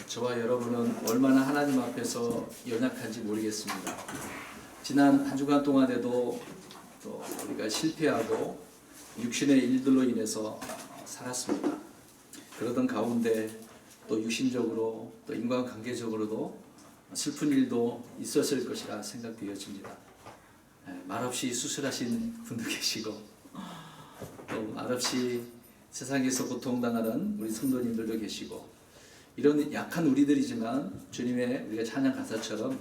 저와 여러분은 얼마나 하나님 앞에서 연약한지 모르겠습니다. 지난 한 주간 동안에도 또 우리가 실패하고 육신의 일들로 인해서 살았습니다. 그러던 가운데 또 육신적으로 또 인간관계적으로도 슬픈 일도 있었을 것이라 생각되어집니다. 말없이 수술하신 분도 계시고 또 말없이 세상에서 고통당하는 우리 성도님들도 계시고 이런 약한 우리들이지만 주님의 우리가 찬양 가사처럼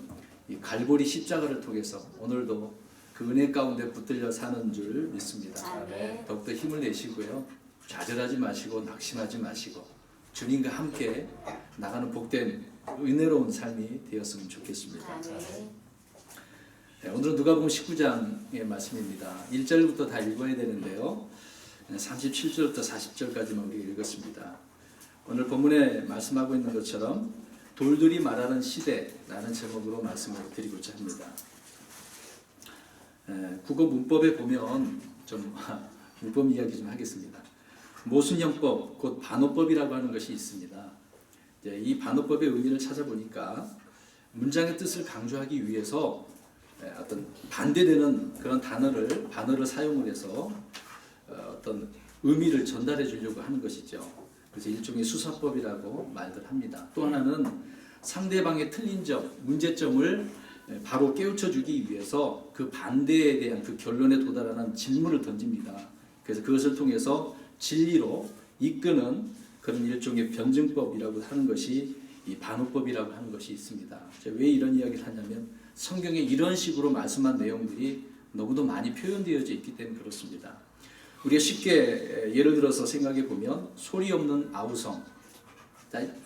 이 갈보리 십자가를 통해서 오늘도 그 은혜 가운데 붙들려 사는 줄 믿습니다. 아멘. 더욱더 힘을 내시고요. 좌절하지 마시고 낙심하지 마시고 주님과 함께 나가는 복된 은혜로운 삶이 되었으면 좋겠습니다. 아멘. 오늘은 누가복음 19장의 말씀입니다. 1절부터 다 읽어야 되는데요. 37절부터 40절까지만 우리가 읽었습니다. 오늘 본문에 말씀하고 있는 것처럼 돌들이 말하는 시대라는 제목으로 말씀을 드리고자 합니다. 국어 문법에 보면 좀 문법 이야기 좀 하겠습니다. 모순형법, 곧 반어법이라고 하는 것이 있습니다. 이 반어법의 의미를 찾아보니까 문장의 뜻을 강조하기 위해서 어떤 반대되는 그런 반어를 사용을 해서 어떤 의미를 전달해 주려고 하는 것이죠. 그래서 일종의 수사법이라고 말들 합니다. 또 하나는 상대방의 틀린 점, 문제점을 바로 깨우쳐 주기 위해서 그 반대에 대한 그 결론에 도달하는 질문을 던집니다. 그래서 그것을 통해서 진리로 이끄는 그런 일종의 변증법이라고 하는 것이 이 반어법이라고 하는 것이 있습니다. 제가 왜 이런 이야기를 하냐면 성경에 이런 식으로 말씀한 내용들이 너무도 많이 표현되어져 있기 때문에 그렇습니다. 우리가 쉽게 예를 들어서 생각해 보면 소리 없는 아우성,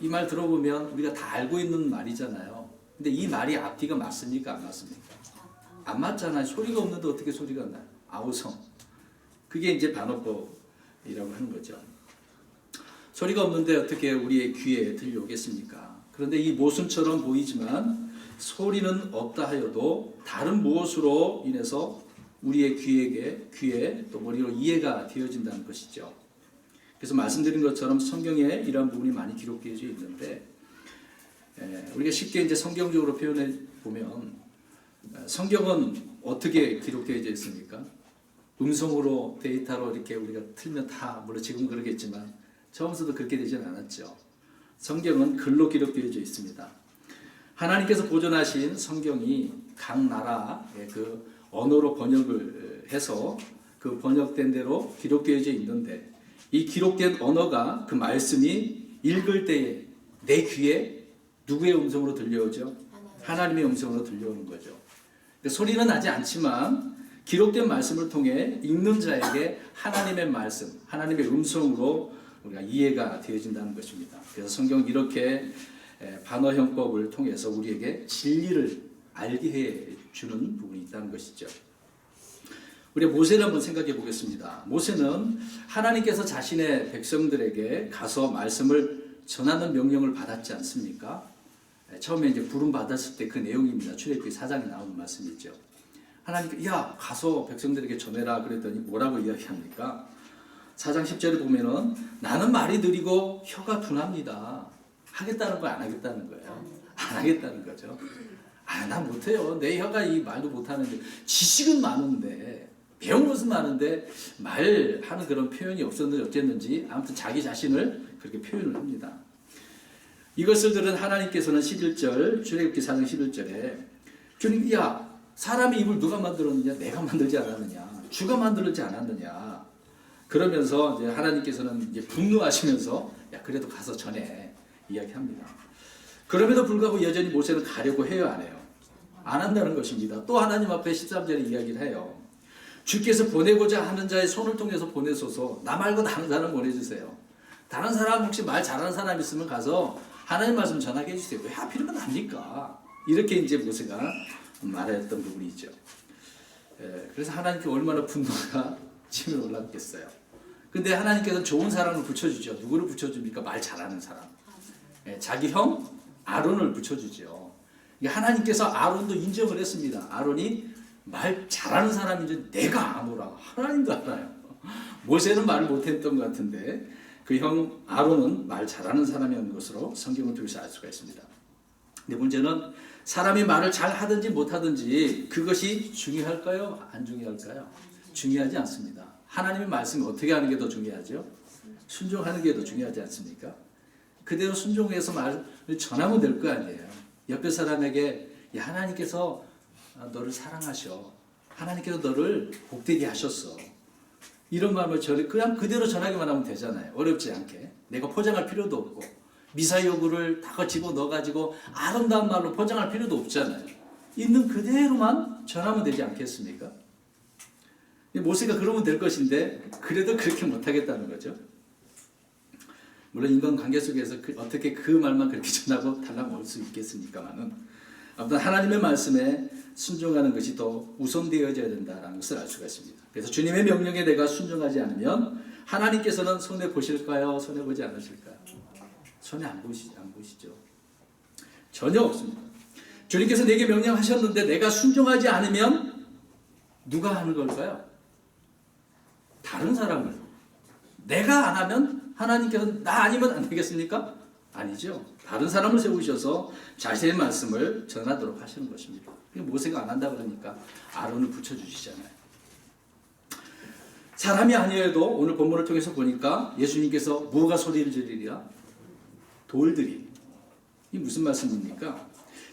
이 말 들어보면 우리가 다 알고 있는 말이잖아요. 근데 이 말이 앞뒤가 맞습니까? 안 맞습니까? 안 맞잖아요. 소리가 없는데 어떻게 소리가 나요? 아우성. 그게 이제 반어법이라고 하는 거죠. 소리가 없는데 어떻게 우리의 귀에 들려오겠습니까? 그런데 이 모순처럼 보이지만 소리는 없다 하여도 다른 무엇으로 인해서 우리의 귀에 또 머리로 이해가 되어진다는 것이죠. 그래서 말씀드린 것처럼 성경에 이러한 부분이 많이 기록되어 있는데 우리가 쉽게 이제 성경적으로 표현해 보면 성경은 어떻게 기록되어 있습니까? 음성으로 데이터로 이렇게 우리가 틀면 다 물론 지금 그러겠지만 처음부터 그렇게 되지는 않았죠. 성경은 글로 기록되어 있습니다. 하나님께서 보존하신 성경이 각 나라의 그 언어로 번역을 해서 그 번역된 대로 기록되어져 있는데 이 기록된 언어가 그 말씀이 읽을 때에 내 귀에 누구의 음성으로 들려오죠? 하나님의 음성으로 들려오는 거죠. 소리는 나지 않지만 기록된 말씀을 통해 읽는 자에게 하나님의 말씀, 하나님의 음성으로 우리가 이해가 되어진다는 것입니다. 그래서 성경은 이렇게 반어형법을 통해서 우리에게 진리를 알게 해주는 부분이 있다는 것이죠. 우리 모세를 한번 생각해 보겠습니다. 모세는 하나님께서 자신의 백성들에게 가서 말씀을 전하는 명령을 받았지 않습니까? 처음에 이제 부름 받았을 때 그 내용입니다. 출애굽기 4장에 나오는 말씀이죠. 하나님께 야 가서 백성들에게 전해라 그랬더니 뭐라고 이야기합니까? 4장 10절에 보면은 나는 말이 느리고 혀가 둔합니다. 하겠다는 거 안 하겠다는 거예요. 안 하겠다는 거죠. 난 못해요. 내 혀가 이 말도 못하는데 지식은 많은데 배운 것은 많은데 말하는 그런 표현이 없었는지 어쨌는지 아무튼 자기 자신을 그렇게 표현을 합니다. 이것을 들은 하나님께서는 11절 출애굽기 4장 11절에 주님 야 사람의 입을 누가 만들었느냐? 내가 만들지 않았느냐? 주가 만들지 않았느냐? 그러면서 이제 하나님께서는 이제 분노하시면서 야 그래도 가서 전해 이야기합니다. 그럼에도 불구하고 여전히 모세는 가려고 해요, 안 해요? 안 한다는 것입니다. 또 하나님 앞에 13절에 이야기를 해요. 주께서 보내고자 하는 자의 손을 통해서 보내소서. 나 말고 다른 사람 보내주세요. 다른 사람 혹시 말 잘하는 사람 있으면 가서 하나님 말씀 전하게 해주세요. 왜 하필이면 합니까? 이렇게 이제 모세가 말했던 부분이 있죠. 그래서 하나님께 얼마나 분노가 치밀어 올랐겠어요. 근데 하나님께서 좋은 사람을 붙여주죠. 누구를 붙여줍니까? 말 잘하는 사람. 자기 형 아론을 붙여주죠. 하나님께서 아론도 인정을 했습니다. 아론이 말 잘하는 사람인지 내가 아노라. 하나님도 알아요. 모세는 말을 못했던 것 같은데 그 형 아론은 말 잘하는 사람이었는 것으로 성경을 통해서 알 수가 있습니다. 근데 문제는 사람이 말을 잘 하든지 못하든지 그것이 중요할까요? 안 중요할까요? 중요하지 않습니다. 하나님의 말씀을 어떻게 하는 게 더 중요하죠? 순종하는 게 더 중요하지 않습니까? 그대로 순종해서 말을 전하면 될 거 아니에요. 옆에 사람에게 야, 하나님께서 너를 사랑하셔. 하나님께서 너를 복되게 하셨어. 이런 마음을 그냥 그대로 전하기만 하면 되잖아요. 어렵지 않게. 내가 포장할 필요도 없고 미사여구를 다 집어넣어가지고 아름다운 말로 포장할 필요도 없잖아요. 있는 그대로만 전하면 되지 않겠습니까? 모세가 그러면 될 것인데 그래도 그렇게 못하겠다는 거죠. 물론 인간관계 속에서 어떻게 그 말만 그렇게 전하고 달라먹을 수 있겠습니까만은 아무튼 하나님의 말씀에 순종하는 것이 더 우선되어져야 된다는 것을 알 수가 있습니다. 그래서 주님의 명령에 내가 순종하지 않으면 하나님께서는 손해 보실까요? 손해 보지 않으실까요? 손해 안 보시죠. 전혀 없습니다. 주님께서 내게 명령하셨는데 내가 순종하지 않으면 누가 하는 걸까요? 다른 사람을. 내가 안 하면 하나님께서 나 아니면 안 되겠습니까? 아니죠. 다른 사람을 세우셔서 자신의 말씀을 전하도록 하시는 것입니다. 모세가 안 한다 그러니까 아론을 붙여주시잖아요. 사람이 아니어도 오늘 본문을 통해서 보니까 예수님께서 뭐가 소리를 지르리라? 돌들이. 이 무슨 말씀입니까?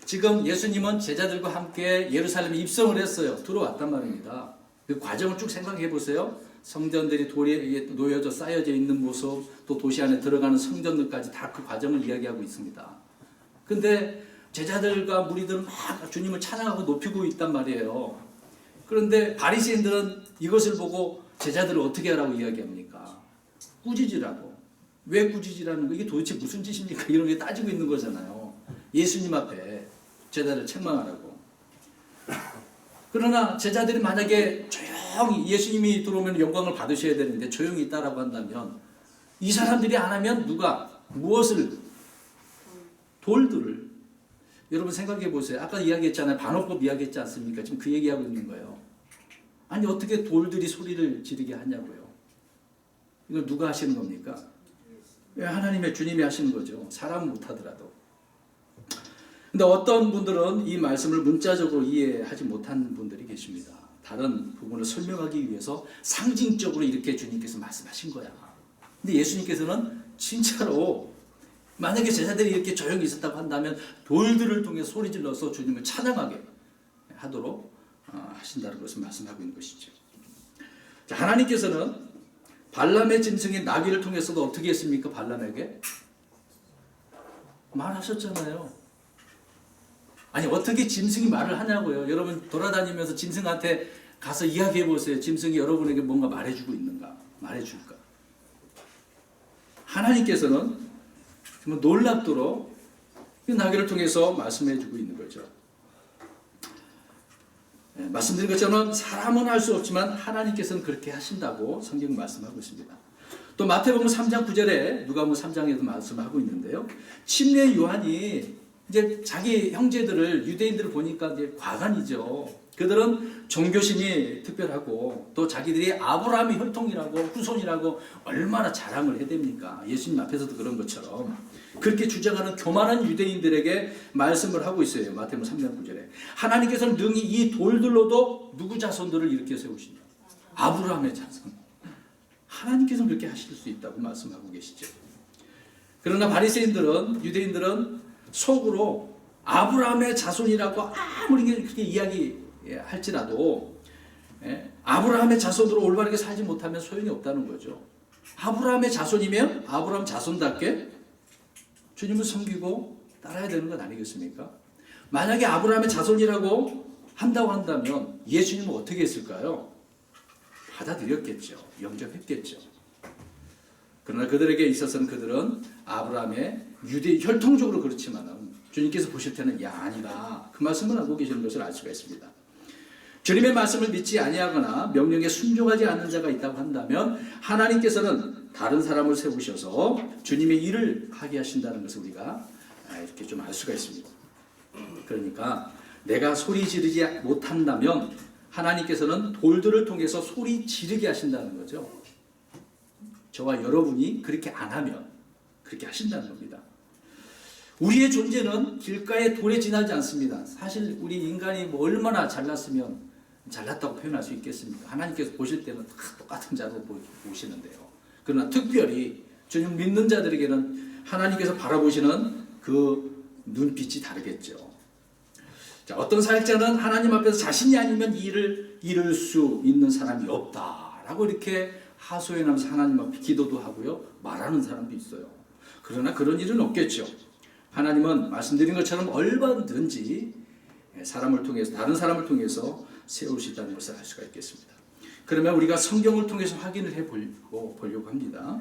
지금 예수님은 제자들과 함께 예루살렘에 입성을 했어요. 들어왔단 말입니다. 그 과정을 쭉 생각해 보세요. 성전들이 돌에 놓여져 쌓여져 있는 모습, 또 도시 안에 들어가는 성전들까지 다 그 과정을 이야기하고 있습니다. 근데 제자들과 무리들은 막 주님을 찬양하고 높이고 있단 말이에요. 그런데 바리새인들은 이것을 보고 제자들을 어떻게 하라고 이야기합니까? 꾸짖으라고. 왜 꾸짖으라는 거? 이게 도대체 무슨 짓입니까? 이런 게 따지고 있는 거잖아요. 예수님 앞에 제자를 책망하라고. 그러나 제자들이 만약에 조용히 예수님이 들어오면 영광을 받으셔야 되는데 조용히 있다라고 한다면 이 사람들이 안 하면 누가 무엇을? 돌들을. 여러분 생각해 보세요. 아까 이야기했잖아요. 반어법 이야기했지 않습니까? 지금 그 얘기하고 있는 거예요. 아니 어떻게 돌들이 소리를 지르게 하냐고요. 이걸 누가 하시는 겁니까? 하나님의 주님이 하시는 거죠. 사람은 못하더라도. 근데 어떤 분들은 이 말씀을 문자적으로 이해하지 못한 분들이 계십니다. 다른 부분을 설명하기 위해서 상징적으로 이렇게 주님께서 말씀하신 거야. 근데 예수님께서는 진짜로 만약에 제자들이 이렇게 조용히 있었다고 한다면 돌들을 통해 소리 질러서 주님을 찬양하게 하도록 하신다는 것을 말씀하고 있는 것이죠. 자, 하나님께서는 발람의 짐승인 나귀를 통해서도 어떻게 했습니까? 발람에게 말하셨잖아요. 아니 어떻게 짐승이 말을 하냐고요. 여러분 돌아다니면서 짐승한테 가서 이야기해 보세요. 짐승이 여러분에게 뭔가 말해주고 있는가? 말해줄까? 하나님께서는 정말 놀랍도록 이 나귀를 통해서 말씀해주고 있는 거죠. 말씀드린 것처럼 사람은 할 수 없지만 하나님께서는 그렇게 하신다고 성경 말씀하고 있습니다. 또 마태복음 3장 9절에 누가복음 3장에도 말씀하고 있는데요. 침례 요한이 이제 자기 형제들을 유대인들을 보니까 이제 과간이죠. 그들은 종교심이 특별하고 또 자기들이 아브라함의 혈통이라고 후손이라고 얼마나 자랑을 해댑니까? 예수님 앞에서도 그런 것처럼 그렇게 주장하는 교만한 유대인들에게 말씀을 하고 있어요. 마태복음 3장 9절에 하나님께서는 능히 이 돌들로도 누구 자손들을 일으켜 세우신다. 아브라함의 자손. 하나님께서는 그렇게 하실 수 있다고 말씀하고 계시죠. 그러나 바리새인들은 유대인들은 속으로 아브라함의 자손이라고 아무리 그렇게 이야기할지라도 아브라함의 자손으로 올바르게 살지 못하면 소용이 없다는 거죠. 아브라함의 자손이면 아브라함 자손답게 주님을 섬기고 따라야 되는 것 아니겠습니까? 만약에 아브라함의 자손이라고 한다고 한다면 예수님은 어떻게 했을까요? 받아들였겠죠. 영접했겠죠. 그러나 그들에게 있어서는 그들은 아브라함의 유대 혈통적으로 그렇지만은 주님께서 보실 때는 야 아니다 그 말씀을 하고 계시는 것을 알 수가 있습니다. 주님의 말씀을 믿지 아니하거나 명령에 순종하지 않는 자가 있다고 한다면 하나님께서는 다른 사람을 세우셔서 주님의 일을 하게 하신다는 것을 우리가 이렇게 좀 알 수가 있습니다. 그러니까 내가 소리 지르지 못한다면 하나님께서는 돌들을 통해서 소리 지르게 하신다는 거죠. 저와 여러분이 그렇게 안 하면 그렇게 하신다는 겁니다. 우리의 존재는 길가에 돌에 지나지 않습니다. 사실 우리 인간이 뭐 얼마나 잘났으면 잘났다고 표현할 수 있겠습니까? 하나님께서 보실 때는 다 똑같은 자로 보시는데요. 그러나 특별히 주님 믿는 자들에게는 하나님께서 바라보시는 그 눈빛이 다르겠죠. 자, 어떤 사역자는 하나님 앞에서 자신이 아니면 이 일을 이룰 수 있는 사람이 없다라고 이렇게 하소연하면서 하나님 앞에 기도도 하고요, 말하는 사람도 있어요. 그러나 그런 일은 없겠죠. 하나님은 말씀드린 것처럼 얼마든지 사람을 통해서, 다른 사람을 통해서 세울 수 있다는 것을 알 수가 있겠습니다. 그러면 우리가 성경을 통해서 확인을 해보려고 합니다.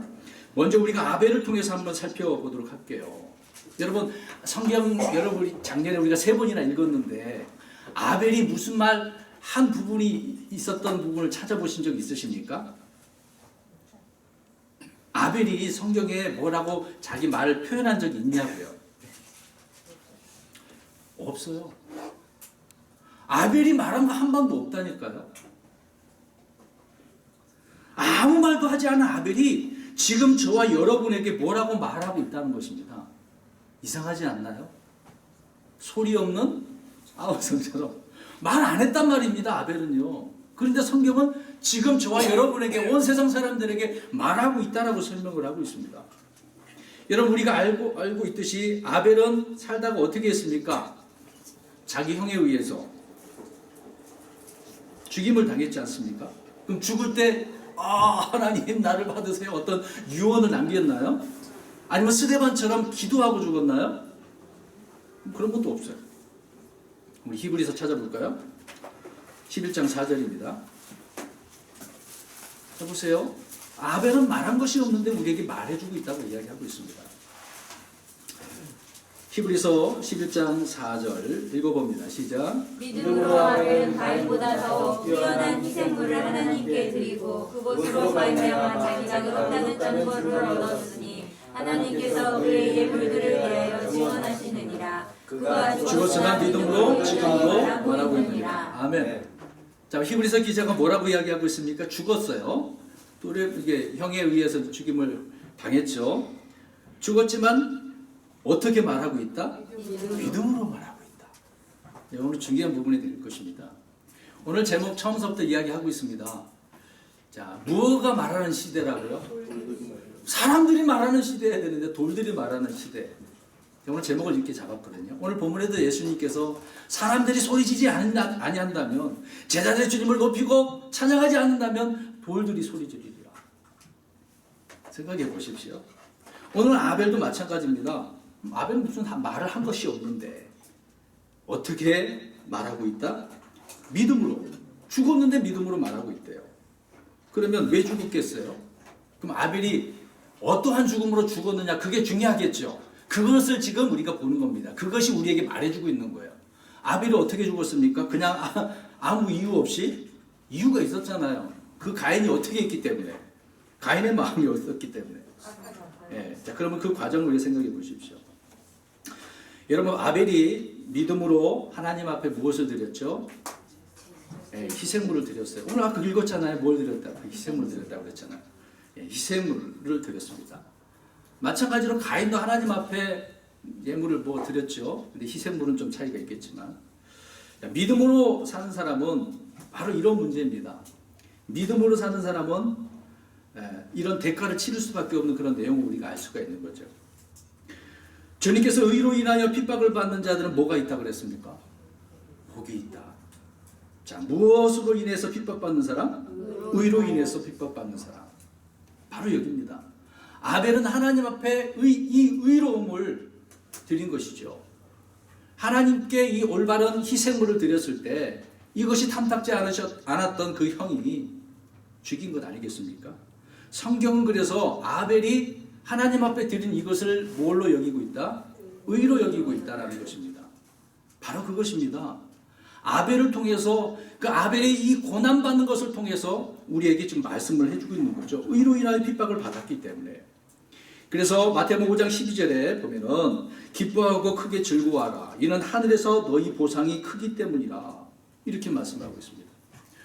먼저 우리가 아벨을 통해서 한번 살펴보도록 할게요. 여러분, 성경 여러분 작년에 우리가 3번이나 읽었는데 아벨이 무슨 말 한 부분이 있었던 부분을 찾아보신 적 있으십니까? 아벨이 성경에 뭐라고 자기 말을 표현한 적이 있냐고요? 없어요. 아벨이 말한 거 한 번도 없다니까요. 아무 말도 하지 않은 아벨이 지금 저와 여러분에게 뭐라고 말하고 있다는 것입니다. 이상하지 않나요? 소리 없는 아우성처럼 말 안 했단 말입니다. 아벨은요. 그런데 성경은 지금 저와 여러분에게, 온 세상 사람들에게 말하고 있다라고 설명을 하고 있습니다. 여러분, 우리가 알고 있듯이 아벨은 살다가 어떻게 했습니까? 자기 형에 의해서 죽임을 당했지 않습니까? 그럼 죽을 때 하나님 나를 받으세요, 어떤 유언을 남겼나요? 아니면 스데반처럼 기도하고 죽었나요? 그런 것도 없어요. 우리 히브리서 찾아볼까요? 11장 4절입니다. 보세요. 아벨은 말한 것이 없는데 우리에게 말해주고 있다고 이야기하고 있습니다. 히브리서 11장 4절 읽어봅니다. 시작. 믿음으로 아벨은 가인보다 더 뛰어난 희생물을 하나님께 드리고 그것으로 말미암아 자기가 의롭다는 증거를 얻었으니 하나님께서 그의 예물들을 대하여 증언하시느니라. 그가 죽었으나 믿음으로 지금도 말하고 있느니라. 아멘. 자, 히브리서 기자가 뭐라고 이야기하고 있습니까? 죽었어요. 또 이게 형에 의해서 죽임을 당했죠. 죽었지만 어떻게 말하고 있다? 믿음으로 말하고 있다. 오늘 중요한 부분이 될 것입니다. 오늘 제목 처음부터 이야기하고 있습니다. 자, 무엇가 말하는 시대라고요? 사람들이 말하는 시대여야 되는데 돌들이 말하는 시대. 오늘 제목을 이렇게 잡았거든요. 오늘 본문에도 예수님께서 사람들이 소리지지 아니한다면, 제자들의 주님을 높이고 찬양하지 않는다면 돌들이 소리지르리라. 생각해 보십시오. 오늘 아벨도 마찬가지입니다. 아벨은 무슨 말을 한 것이 없는데 어떻게 말하고 있다? 믿음으로. 죽었는데 믿음으로 말하고 있대요. 그러면 왜 죽었겠어요? 그럼 아벨이 어떠한 죽음으로 죽었느냐, 그게 중요하겠죠. 그것을 지금 우리가 보는 겁니다. 그것이 우리에게 말해주고 있는 거예요. 아벨이 어떻게 죽었습니까? 그냥 아무 이유 없이? 이유가 있었잖아요. 그 가인이 어떻게 했기 때문에. 가인의 마음이 없었기 때문에. 자, 그러면 그 과정을 우리가 생각해 보십시오. 여러분, 아벨이 믿음으로 하나님 앞에 무엇을 드렸죠? 희생물을 드렸어요. 오늘 아까 읽었잖아요. 뭘 드렸다고? 희생물을 드렸다고 그랬잖아요. 희생물을 드렸습니다. 마찬가지로 가인도 하나님 앞에 예물을 드렸죠. 근데 희생물은 좀 차이가 있겠지만, 믿음으로 사는 사람은 바로 이런 문제입니다. 믿음으로 사는 사람은 이런 대가를 치를 수밖에 없는 그런 내용을 우리가 알 수가 있는 거죠. 주님께서 의로 인하여 핍박을 받는 자들은 뭐가 있다고 그랬습니까? 복이 있다. 자, 무엇으로 인해서 핍박받는 사람? 의로 인해서 핍박받는 사람. 바로 여기입니다. 아벨은 하나님 앞에 이 의로움을 드린 것이죠. 하나님께 이 올바른 희생물을 드렸을 때 이것이 탐탁지 않았던 그 형이 죽인 것 아니겠습니까? 성경은 그래서 아벨이 하나님 앞에 드린 이것을 뭘로 여기고 있다? 의로 여기고 있다라는 것입니다. 바로 그것입니다. 아벨을 통해서, 그 아벨의 이 고난받는 것을 통해서 우리에게 지금 말씀을 해주고 있는 거죠. 의로 인하여 핍박을 받았기 때문에. 그래서 마태복음 5장 12절에 보면은 기뻐하고 크게 즐거워하라. 이는 하늘에서 너희 보상이 크기 때문이라. 이렇게 말씀하고 있습니다.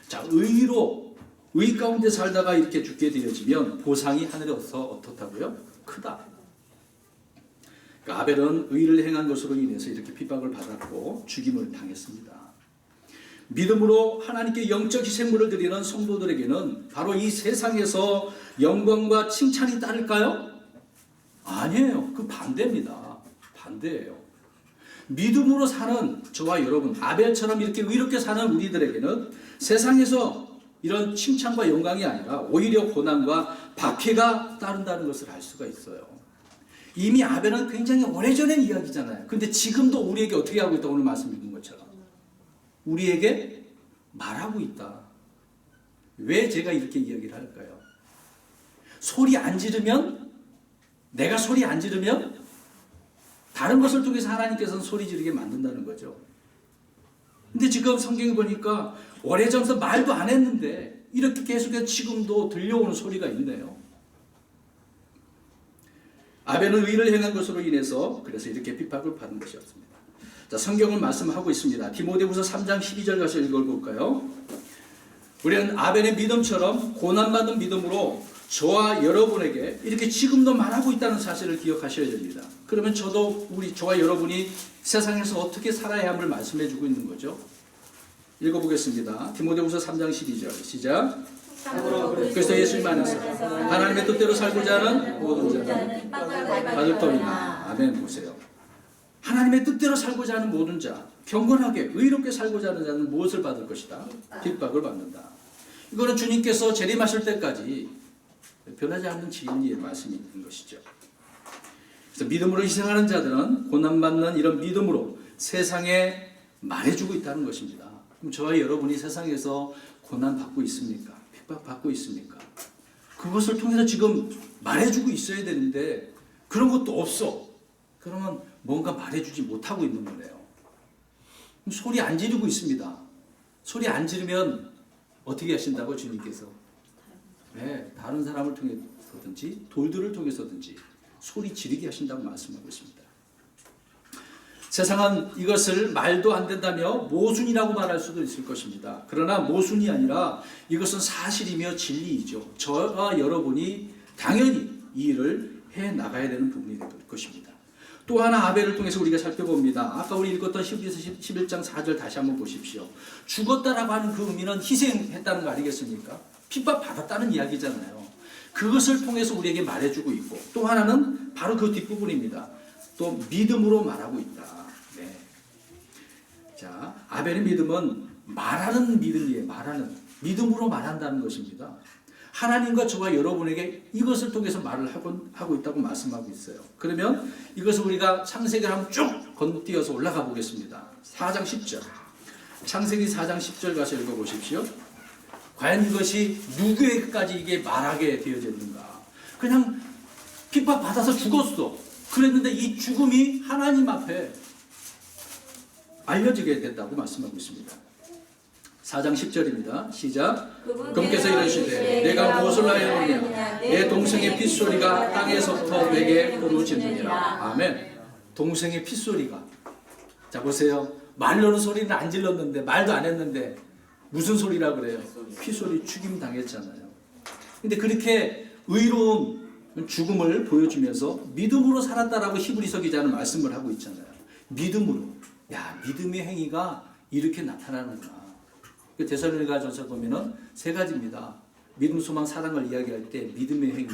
자, 의로 의 가운데 살다가 이렇게 죽게 되어지면 보상이 하늘에서 어떻다고요? 크다. 그러니까 아벨은 의를 행한 것으로 인해서 이렇게 핍박을 받았고 죽임을 당했습니다. 믿음으로 하나님께 영적 희생물을 드리는 성도들에게는 바로 이 세상에서 영광과 칭찬이 따를까요? 아니에요. 그 반대입니다. 반대예요. 믿음으로 사는 저와 여러분, 아벨처럼 이렇게 의롭게 사는 우리들에게는 세상에서 이런 칭찬과 영광이 아니라 오히려 고난과 박해가 따른다는 것을 알 수가 있어요. 이미 아벨은 굉장히 오래전의 이야기잖아요. 근데 지금도 우리에게 어떻게 하고 있다? 오늘 말씀 읽은 것처럼 우리에게 말하고 있다. 왜 제가 이렇게 이야기를 할까요? 소리 안 지르면, 내가 소리 안 지르면 다른 것을 통해서 하나님께서는 소리 지르게 만든다는 거죠. 근데 지금 성경에 보니까 오래전부터 말도 안 했는데 이렇게 계속해서 지금도 들려오는 소리가 있네요. 아벨은 의를 행한 것으로 인해서 그래서 이렇게 핍박을 받은 것이었습니다. 자, 성경을 말씀하고 있습니다. 디모데후서 3장 12절 가서 읽어볼까요? 우리는 아벨의 믿음처럼 고난받은 믿음으로 저와 여러분에게 이렇게 지금도 말하고 있다는 사실을 기억하셔야 됩니다. 그러면 저와 여러분이 세상에서 어떻게 살아야 함을 말씀해 주고 있는 거죠. 읽어보겠습니다. 디모데후서 3장 12절 시작. 그래서 예수님 안에서 하나님의 뜻대로 살고자 하는 모든 자는 받을 터이나. 아멘. 보세요. 하나님의 뜻대로 살고자 하는 모든 자, 경건하게 의롭게 살고자 하는 자는 무엇을 받을 것이다? 핍박을 받는다. 이거는 주님께서 재림하실 때까지 변하지 않는 진리의 말씀이 있는 것이죠. 그래서 믿음으로 희생하는 자들은 고난받는 이런 믿음으로 세상에 말해주고 있다는 것입니다. 그럼 저와 여러분이 세상에서 고난받고 있습니까? 핍박받고 있습니까? 그것을 통해서 지금 말해주고 있어야 되는데 그런 것도 없어. 그러면 뭔가 말해주지 못하고 있는 거네요. 소리 안 지르고 있습니다. 소리 안 지르면 어떻게 하신다고 주님께서? 네, 다른 사람을 통해서든지 돌들을 통해서든지 소리 지르게 하신다고 말씀하고 있습니다. 세상은 이것을 말도 안 된다며 모순이라고 말할 수도 있을 것입니다. 그러나 모순이 아니라 이것은 사실이며 진리이죠. 저와 여러분이 당연히 이 일을 해나가야 되는 부분이 될 것입니다. 또 하나 아벨을 통해서 우리가 살펴봅니다. 아까 우리 읽었던 11장 4절 다시 한번 보십시오. 죽었다라고 하는 그 의미는 희생했다는 거 아니겠습니까? 핍박받았다는 이야기잖아요. 그것을 통해서 우리에게 말해주고 있고 또 하나는 바로 그 뒷부분입니다. 또 믿음으로 말하고 있다. 네. 자, 아벨의 믿음은 말하는 믿음이에요. 말하는 믿음으로 말한다는 것입니다. 하나님과 저와 여러분에게 이것을 통해서 말을 하고 있다고 말씀하고 있어요. 그러면 이것을 우리가 창세기를 한번 쭉 건너뛰어서 올라가 보겠습니다. 4장 10절. 창세기 4장 10절 가서 읽어보십시오. 과연 이것이 누구에게까지 이게 말하게 되어졌는가? 그냥 핍박받아서 죽었어. 그랬는데 이 죽음이 하나님 앞에 알려지게 됐다고 말씀하고 있습니다. 4장 10절입니다. 시작. 그분께서 이르시되 내가 무엇을 하였느냐 내 동생의 핏소리가 땅에서부터 내게 부르짖느니라. 아멘. 동생의 핏소리가. 자 보세요. 말로는 소리는 안 질렀는데 말도 안 했는데 무슨 소리라 그래요? 핏소리. 죽임 당했잖아요. 근데 그렇게 의로운 죽음을 보여주면서 믿음으로 살았다라고 히브리서 기자는 말씀을 하고 있잖아요. 믿음으로. 야, 믿음의 행위가 이렇게 나타나는구나. 데살로니가전서 보면은 세 가지입니다. 믿음, 소망, 사랑을 이야기할 때 믿음의 행위,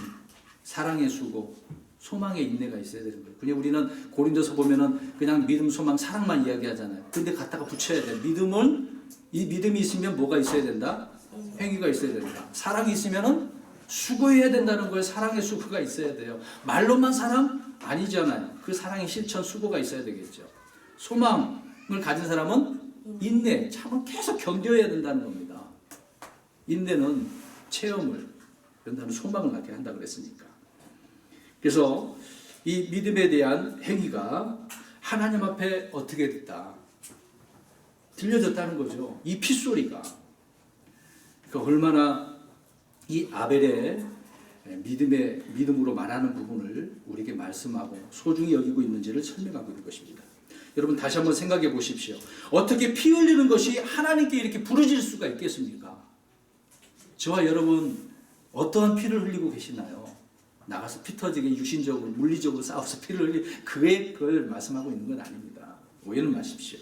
사랑의 수고, 소망의 인내가 있어야 되는 거예요. 그냥 우리는 고린도서 보면은 그냥 믿음, 소망, 사랑만 이야기하잖아요. 근데 갖다가 붙여야 돼. 이 믿음이 있으면 뭐가 있어야 된다? 행위가 있어야 된다. 사랑이 있으면은 수고해야 된다는 거예요. 사랑의 수고가 있어야 돼요. 말로만 사랑? 아니잖아요. 그 사랑의 실천, 수고가 있어야 되겠죠. 소망을 가진 사람은 인내, 참을 계속 견뎌야 된다는 겁니다. 인내는 체험을, 연다는 소망을 낳게 한다 그랬으니까. 그래서 이 믿음에 대한 행위가 하나님 앞에 어떻게 됐다? 들려졌다는 거죠. 이 핏소리가. 그러니까 얼마나 이 아벨의 믿음으로 말하는 부분을 우리에게 말씀하고 소중히 여기고 있는지를 설명하고 있는 것입니다. 여러분 다시 한번 생각해 보십시오. 어떻게 피 흘리는 것이 하나님께 이렇게 부르질 수가 있겠습니까? 저와 여러분 어떠한 피를 흘리고 계시나요? 나가서 피 터지게 육신적으로 물리적으로 싸워서 피를 그걸 말씀하고 있는 건 아닙니다. 오해는 마십시오.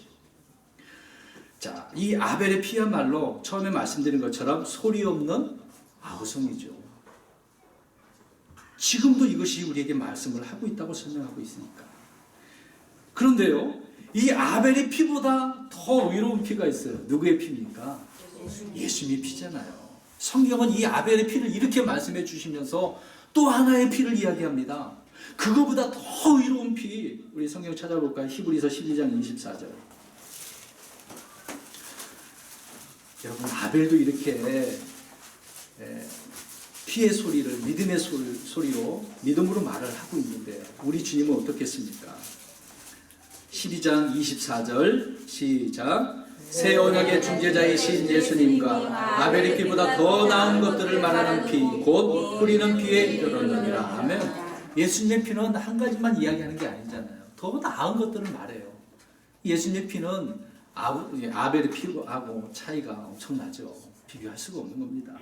자, 이 아벨의 피야말로 처음에 말씀드린 것처럼 소리 없는 아우성이죠. 지금도 이것이 우리에게 말씀을 하고 있다고 설명하고 있으니까. 그런데요, 이 아벨의 피보다 더 의로운 피가 있어요. 누구의 피입니까? 예수님의 피잖아요. 성경은 이 아벨의 피를 이렇게 말씀해 주시면서 또 하나의 피를 이야기합니다. 그거보다 더 의로운 피, 우리 성경 찾아볼까요? 히브리서 12장 24절. 여러분, 아벨도 이렇게 피의 소리를 믿음의 소리로 믿음으로 말을 하고 있는데 우리 주님은 어떻겠습니까? 12장 24절 시작. 새 언약의 중재자이신 예수님과 아벨의 피보다 더 나은 것들을 말하는 피, 곧 뿌리는 피에 이르렀느니라. 아멘. 예수님의 피는 한 가지만 이야기하는 게 아니잖아요. 더 나은 것들을 말해요. 예수님의 피는 아벨의 피하고 차이가 엄청나죠. 비교할 수가 없는 겁니다.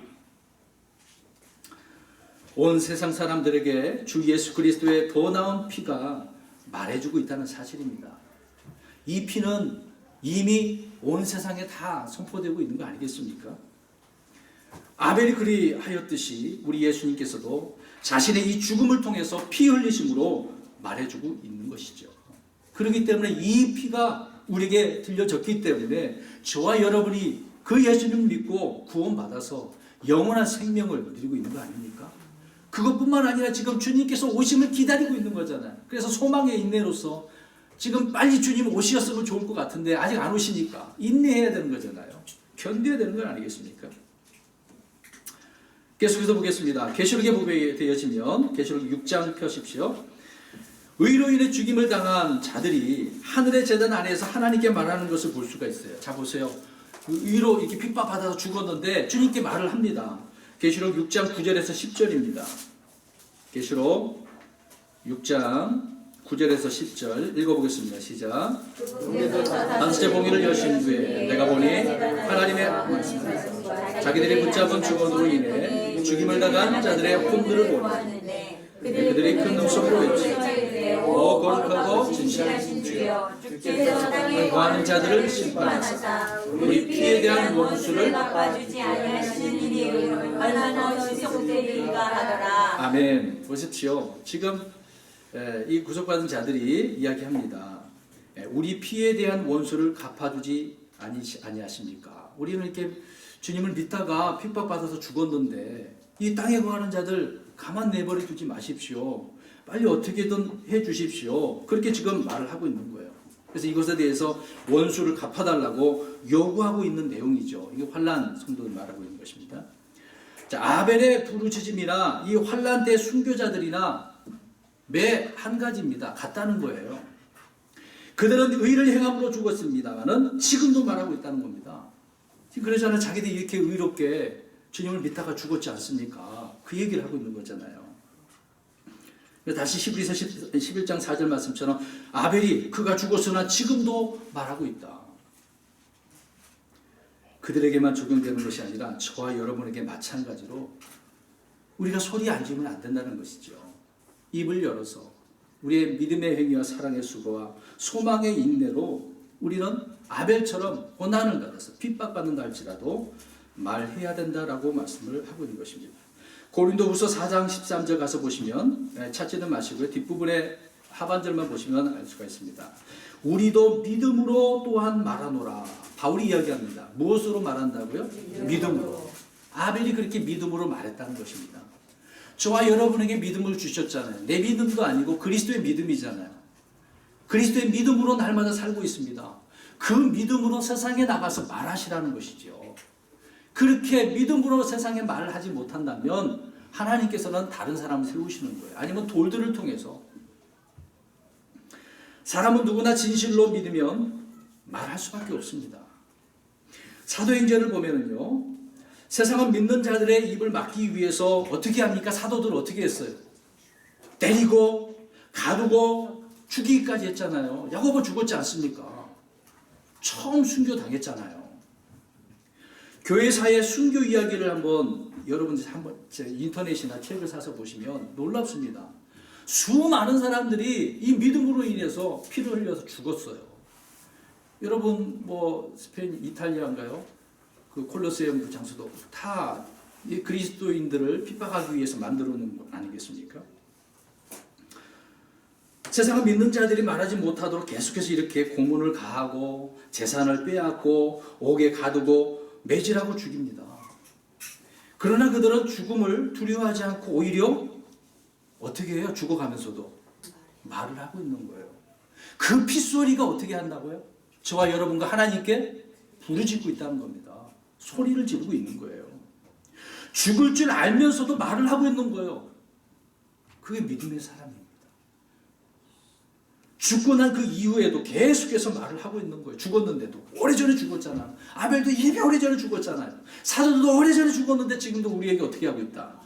온 세상 사람들에게 주 예수 그리스도의 더 나은 피가 말해주고 있다는 사실입니다. 이 피는 이미 온 세상에 다 선포되고 있는 거 아니겠습니까? 아벨이 그리하였듯이 우리 예수님께서도 자신의 이 죽음을 통해서 피 흘리심으로 말해주고 있는 것이죠. 그렇기 때문에 이 피가 우리에게 들려졌기 때문에 저와 여러분이 그 예수님을 믿고 구원받아서 영원한 생명을 누리고 있는 거 아닙니까? 그것뿐만 아니라 지금 주님께서 오심을 기다리고 있는 거잖아요. 그래서 소망의 인내로서 지금 빨리 주님 오셨으면 좋을 것 같은데 아직 안 오시니까 인내해야 되는 거잖아요. 견뎌야 되는 건 아니겠습니까? 계속해서 보겠습니다. 계시록에 보게 되어지면 계시록 6장 펴십시오. 의로 인해 죽임을 당한 자들이 하늘의 제단 안에서 하나님께 말하는 것을 볼 수가 있어요. 자 보세요. 의로 이렇게 핍박받아서 죽었는데 주님께 말을 합니다. 계시록 6장 9절에서 10절입니다. 계시록 6장 9절에서 10절 읽어보겠습니다. 시작. 안수제 봉인을 여신 후에 내가 보니 하나님의 자기들이 붙잡은 주권으로 인해 죽임을 당한 자들의 혼들을 보니 그들이 큰 음성으로 외치되 오 거룩하고 진실하신 주여 주께서 땅에 거하는 자들을 심판하사 우리 피에 대한 원수를 갚아주지 아니하시는 일이 얼마나 지속되리까 하더라. 아멘. 보십시오. 지금 이 구속받은 자들이 이야기합니다. 우리 피에 대한 원수를 갚아주지 아니하십니까? 우리는 이렇게 주님을 믿다가 핍박받아서 죽었는데 이 땅에 거하는 자들 가만 내버려 두지 마십시오. 빨리 어떻게든 해 주십시오. 그렇게 지금 말을 하고 있는 거예요. 그래서 이것에 대해서 원수를 갚아달라고 요구하고 있는 내용이죠. 이게 환난 성도를 말하고 있는 것입니다. 자, 아벨의 부르짖음이나 이 환난 때 순교자들이나 매 한 가지입니다. 같다는 거예요. 그들은 의를 행함으로 죽었습니다만은 지금도 말하고 있다는 겁니다. 그러잖아요. 자기들이 이렇게 의롭게 주님을 믿다가 죽었지 않습니까? 그 얘기를 하고 있는 거잖아요. 다시 히브리서 11장 4절 말씀처럼 아벨이 그가 죽었으나 지금도 말하고 있다. 그들에게만 적용되는 것이 아니라 저와 여러분에게 마찬가지로 우리가 소리 안 지르면 안 된다는 것이죠. 입을 열어서 우리의 믿음의 행위와 사랑의 수고와 소망의 인내로 우리는 아벨처럼 고난을 받아서 핍박받는다 할지라도 말해야 된다라고 말씀을 하고 있는 것입니다. 고린도후서 4장 13절 가서 보시면 찾지는 마시고요. 뒷부분에 하반절만 보시면 알 수가 있습니다. 우리도 믿음으로 또한 말하노라. 바울이 이야기합니다. 무엇으로 말한다고요? 믿음으로. 아벨이 그렇게 믿음으로 말했다는 것입니다. 저와 여러분에게 믿음을 주셨잖아요. 내 믿음도 아니고 그리스도의 믿음이잖아요. 그리스도의 믿음으로 날마다 살고 있습니다. 그 믿음으로 세상에 나가서 말하시라는 것이죠. 그렇게 믿음으로 세상에 말을 하지 못한다면 하나님께서는 다른 사람을 세우시는 거예요. 아니면 돌들을 통해서. 사람은 누구나 진실로 믿으면 말할 수밖에 없습니다. 사도행전을 보면은요, 세상은 믿는 자들의 입을 막기 위해서 어떻게 합니까? 사도들 어떻게 했어요? 때리고 가두고 죽이기까지 했잖아요. 야고보 죽었지 않습니까? 처음 순교 당했잖아요. 교회사의 순교 이야기를 한번 여러분들이 한번 인터넷이나 책을 사서 보시면 놀랍습니다. 수많은 사람들이 이 믿음으로 인해서 피를 흘려서 죽었어요. 여러분 뭐 스페인 이탈리아인가요? 그 콜로세움 그 장소도 다 이 그리스도인들을 핍박하기 위해서 만들어 놓은 거 아니겠습니까? 세상을 믿는 자들이 말하지 못하도록 계속해서 이렇게 고문을 가하고 재산을 빼앗고 옥에 가두고 매질하고 죽입니다. 그러나 그들은 죽음을 두려워하지 않고 오히려 어떻게 해요? 죽어가면서도 말을 하고 있는 거예요. 그 핏소리가 어떻게 한다고요? 저와 여러분과 하나님께 부르짖고 있다는 겁니다. 소리를 지르고 있는 거예요. 죽을 줄 알면서도 말을 하고 있는 거예요. 그게 믿음의 사람입니다. 죽고 난 그 이후에도 계속해서 말을 하고 있는 거예요. 죽었는데도. 오래전에 죽었잖아. 아벨도 이미 오래전에 죽었잖아요. 사도도 오래전에 죽었는데 지금도 우리에게 어떻게 하고 있다?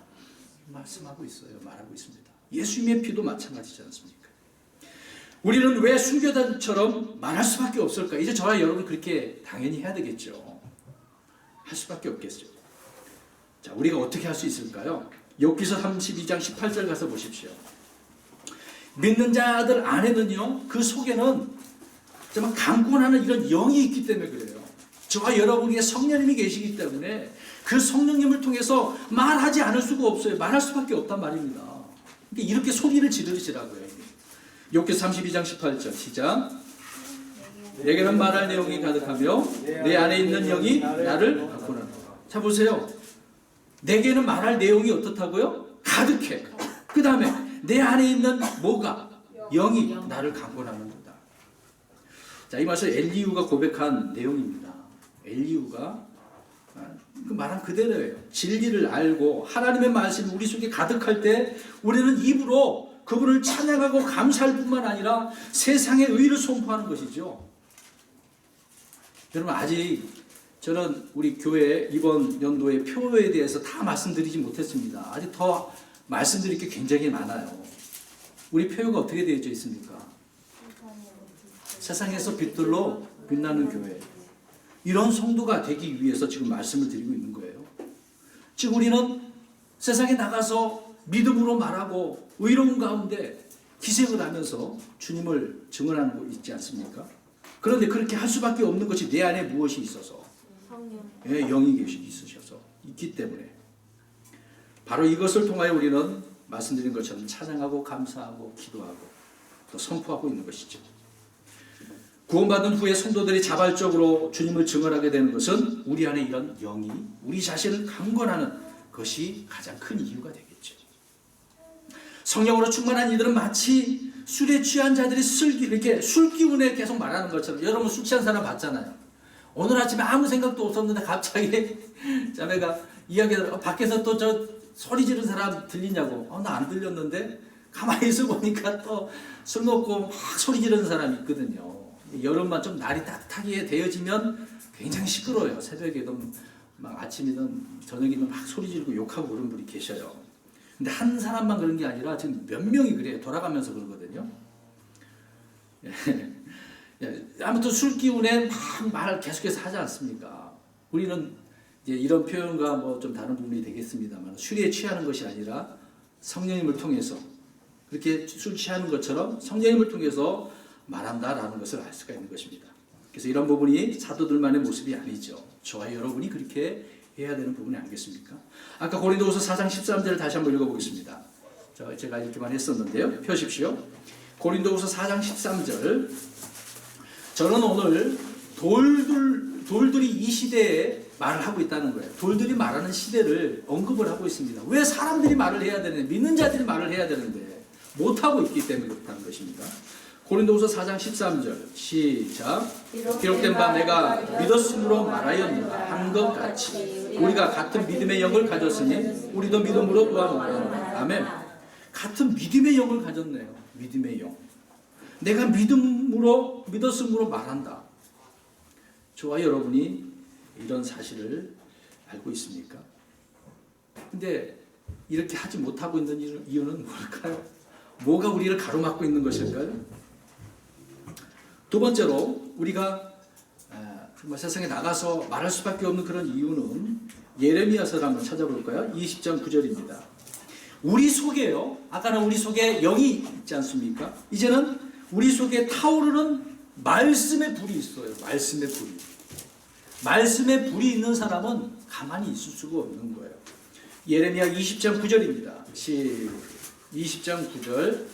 말씀하고 있어요. 말하고 있습니다. 예수님의 피도 마찬가지지 않습니까? 우리는 왜 순교자처럼 말할 수밖에 없을까? 이제 저와 여러분 그렇게 당연히 해야 되겠죠. 할 수밖에 없겠죠. 자, 우리가 어떻게 할 수 있을까요? 욥기서 32장 18절 가서 보십시오. 믿는 자들 안에는요, 그 속에는 정말 강권하는 이런 영이 있기 때문에 그래요. 저와 여러분에게 성령님이 계시기 때문에 그 성령님을 통해서 말하지 않을 수가 없어요. 말할 수밖에 없단 말입니다. 그러니까 이렇게 소리를 지르시라고요. 욥기 32장 18절 시작. 내게는 말할 내용이 가득하며 내 안에 있는 영이 나를 강권하노라. 자 보세요. 내게는 말할 내용이 어떻다고요? 가득해. 그 다음에 내 안에 있는 뭐가? 영이 나를 강권하는 거다. 자, 이 말씀 엘리후가 고백한 내용입니다. 엘리후가 그 말한 그대로예요. 진리를 알고 하나님의 말씀이 우리 속에 가득할 때 우리는 입으로 그분을 찬양하고 감사할 뿐만 아니라 세상의 의를 선포하는 것이죠. 여러분 아직 저는 우리 교회 이번 연도의 표에 대해서 다 말씀드리지 못했습니다. 아직 더 말씀드릴 게 굉장히 많아요. 우리 표가 어떻게 되어 있습니까? 세상에서 빛들로 빛나는 교회. 이런 성도가 되기 위해서 지금 말씀을 드리고 있는 거예요. 지금 우리는 세상에 나가서 믿음으로 말하고 의로운 가운데 기생을 하면서 주님을 증언하는 거 있지 않습니까? 그런데 그렇게 할 수밖에 없는 것이 내 안에 무엇이 있어서 영이 있으셔서 있기 때문에 바로 이것을 통하여 우리는 말씀드린 것처럼 찬양하고 감사하고 기도하고 또 선포하고 있는 것이죠. 구원받은 후에 성도들이 자발적으로 주님을 증언하게 되는 것은 우리 안에 이런 영이 우리 자신을 강권하는 것이 가장 큰 이유가 되겠죠. 성령으로 충만한 이들은 마치 술에 취한 자들이 이렇게 술 기운에 계속 말하는 것처럼, 여러분 술 취한 사람 봤잖아요. 오늘 아침에 아무 생각도 없었는데 갑자기 자매가 이야기하더라고. 밖에서 또 저 소리 지르는 사람 들리냐고. 나 안 들렸는데 가만히 있어 보니까 또 술 먹고 막 소리 지르는 사람이 있거든요. 여름만 좀 날이 따뜻하게 되어지면 굉장히 시끄러워요. 새벽에도 막 아침이든 저녁이든 막 소리 지르고 욕하고 그런 분이 계셔요. 근데 한 사람만 그런 게 아니라 지금 몇 명이 그래요. 돌아가면서 그러거든요. 아무튼 술 기운에 막 말 계속해서 하지 않습니까? 우리는 이제 이런 표현과 뭐 좀 다른 부분이 되겠습니다만 술에 취하는 것이 아니라 성령님을 통해서 그렇게 술 취하는 것처럼 성령님을 통해서 말한다라는 것을 알 수가 있는 것입니다. 그래서 이런 부분이 사도들만의 모습이 아니죠. 저와 여러분이 그렇게 해야 되는 부분이 아니겠습니까? 아까 고린도후서 4장 13절을 다시 한번 읽어보겠습니다. 제가 읽기만 했었는데요. 펴십시오. 고린도후서 4장 13절. 저는 오늘 돌들이 이 시대에 말을 하고 있다는 거예요. 돌들이 말하는 시대를 언급을 하고 있습니다. 왜 사람들이 말을 해야 되는데, 믿는 자들이 말을 해야 되는데 못하고 있기 때문에 그렇다는 것입니다. 고린도후서 4장 13절 시작. 기록된 바 내가 믿었으므로 말하였노라 한 것 같이 우리가 같은 믿음의 영을 가졌으니 우리도 믿음으로 또한 아멘. 같은 믿음의 영을 가졌네요. 믿음의 영. 내가 믿었으므로 말한다. 저와 여러분이 이런 사실을 알고 있습니까? 근데 이렇게 하지 못하고 있는 이유는 뭘까요? 뭐가 우리를 가로막고 있는 것일까요? 두 번째로 우리가 정말 세상에 나가서 말할 수밖에 없는 그런 이유는 예레미야서를 한번 찾아볼까요? 20장 9절입니다. 우리 속에요. 아까는 우리 속에 영이 있지 않습니까? 이제는 우리 속에 타오르는 말씀의 불이 있어요. 말씀의 불이. 말씀의 불이 있는 사람은 가만히 있을 수가 없는 거예요. 예레미야 20장 9절입니다. 20장 9절.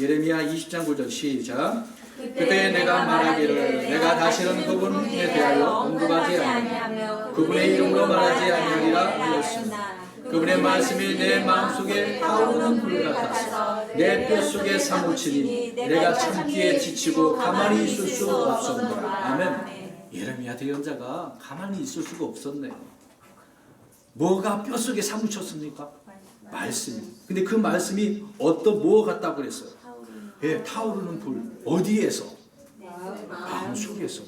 예레미야 20장 9절 시작. 그때 내가 말하기를 내가 다시는 그분에 대하여 언급하지 아니하며 그분의 이름으로 말하지 아니하리라 하였습니다. 그분의 말씀이 내 마음속에 타오르는 불 같아서 내 뼛속에 사무치니 내가 참기에 지치고 가만히 있을 수 없었노라. 아멘. 예레미야 대언자가 가만히 있을 수가 없었네요. 뭐가 뼛속에 사무쳤습니까? 말씀이. 근데 그 말씀이 어떤 뭐 같다고 그랬어요? 예, 타오르는 불. 어디에서? 마음속에서.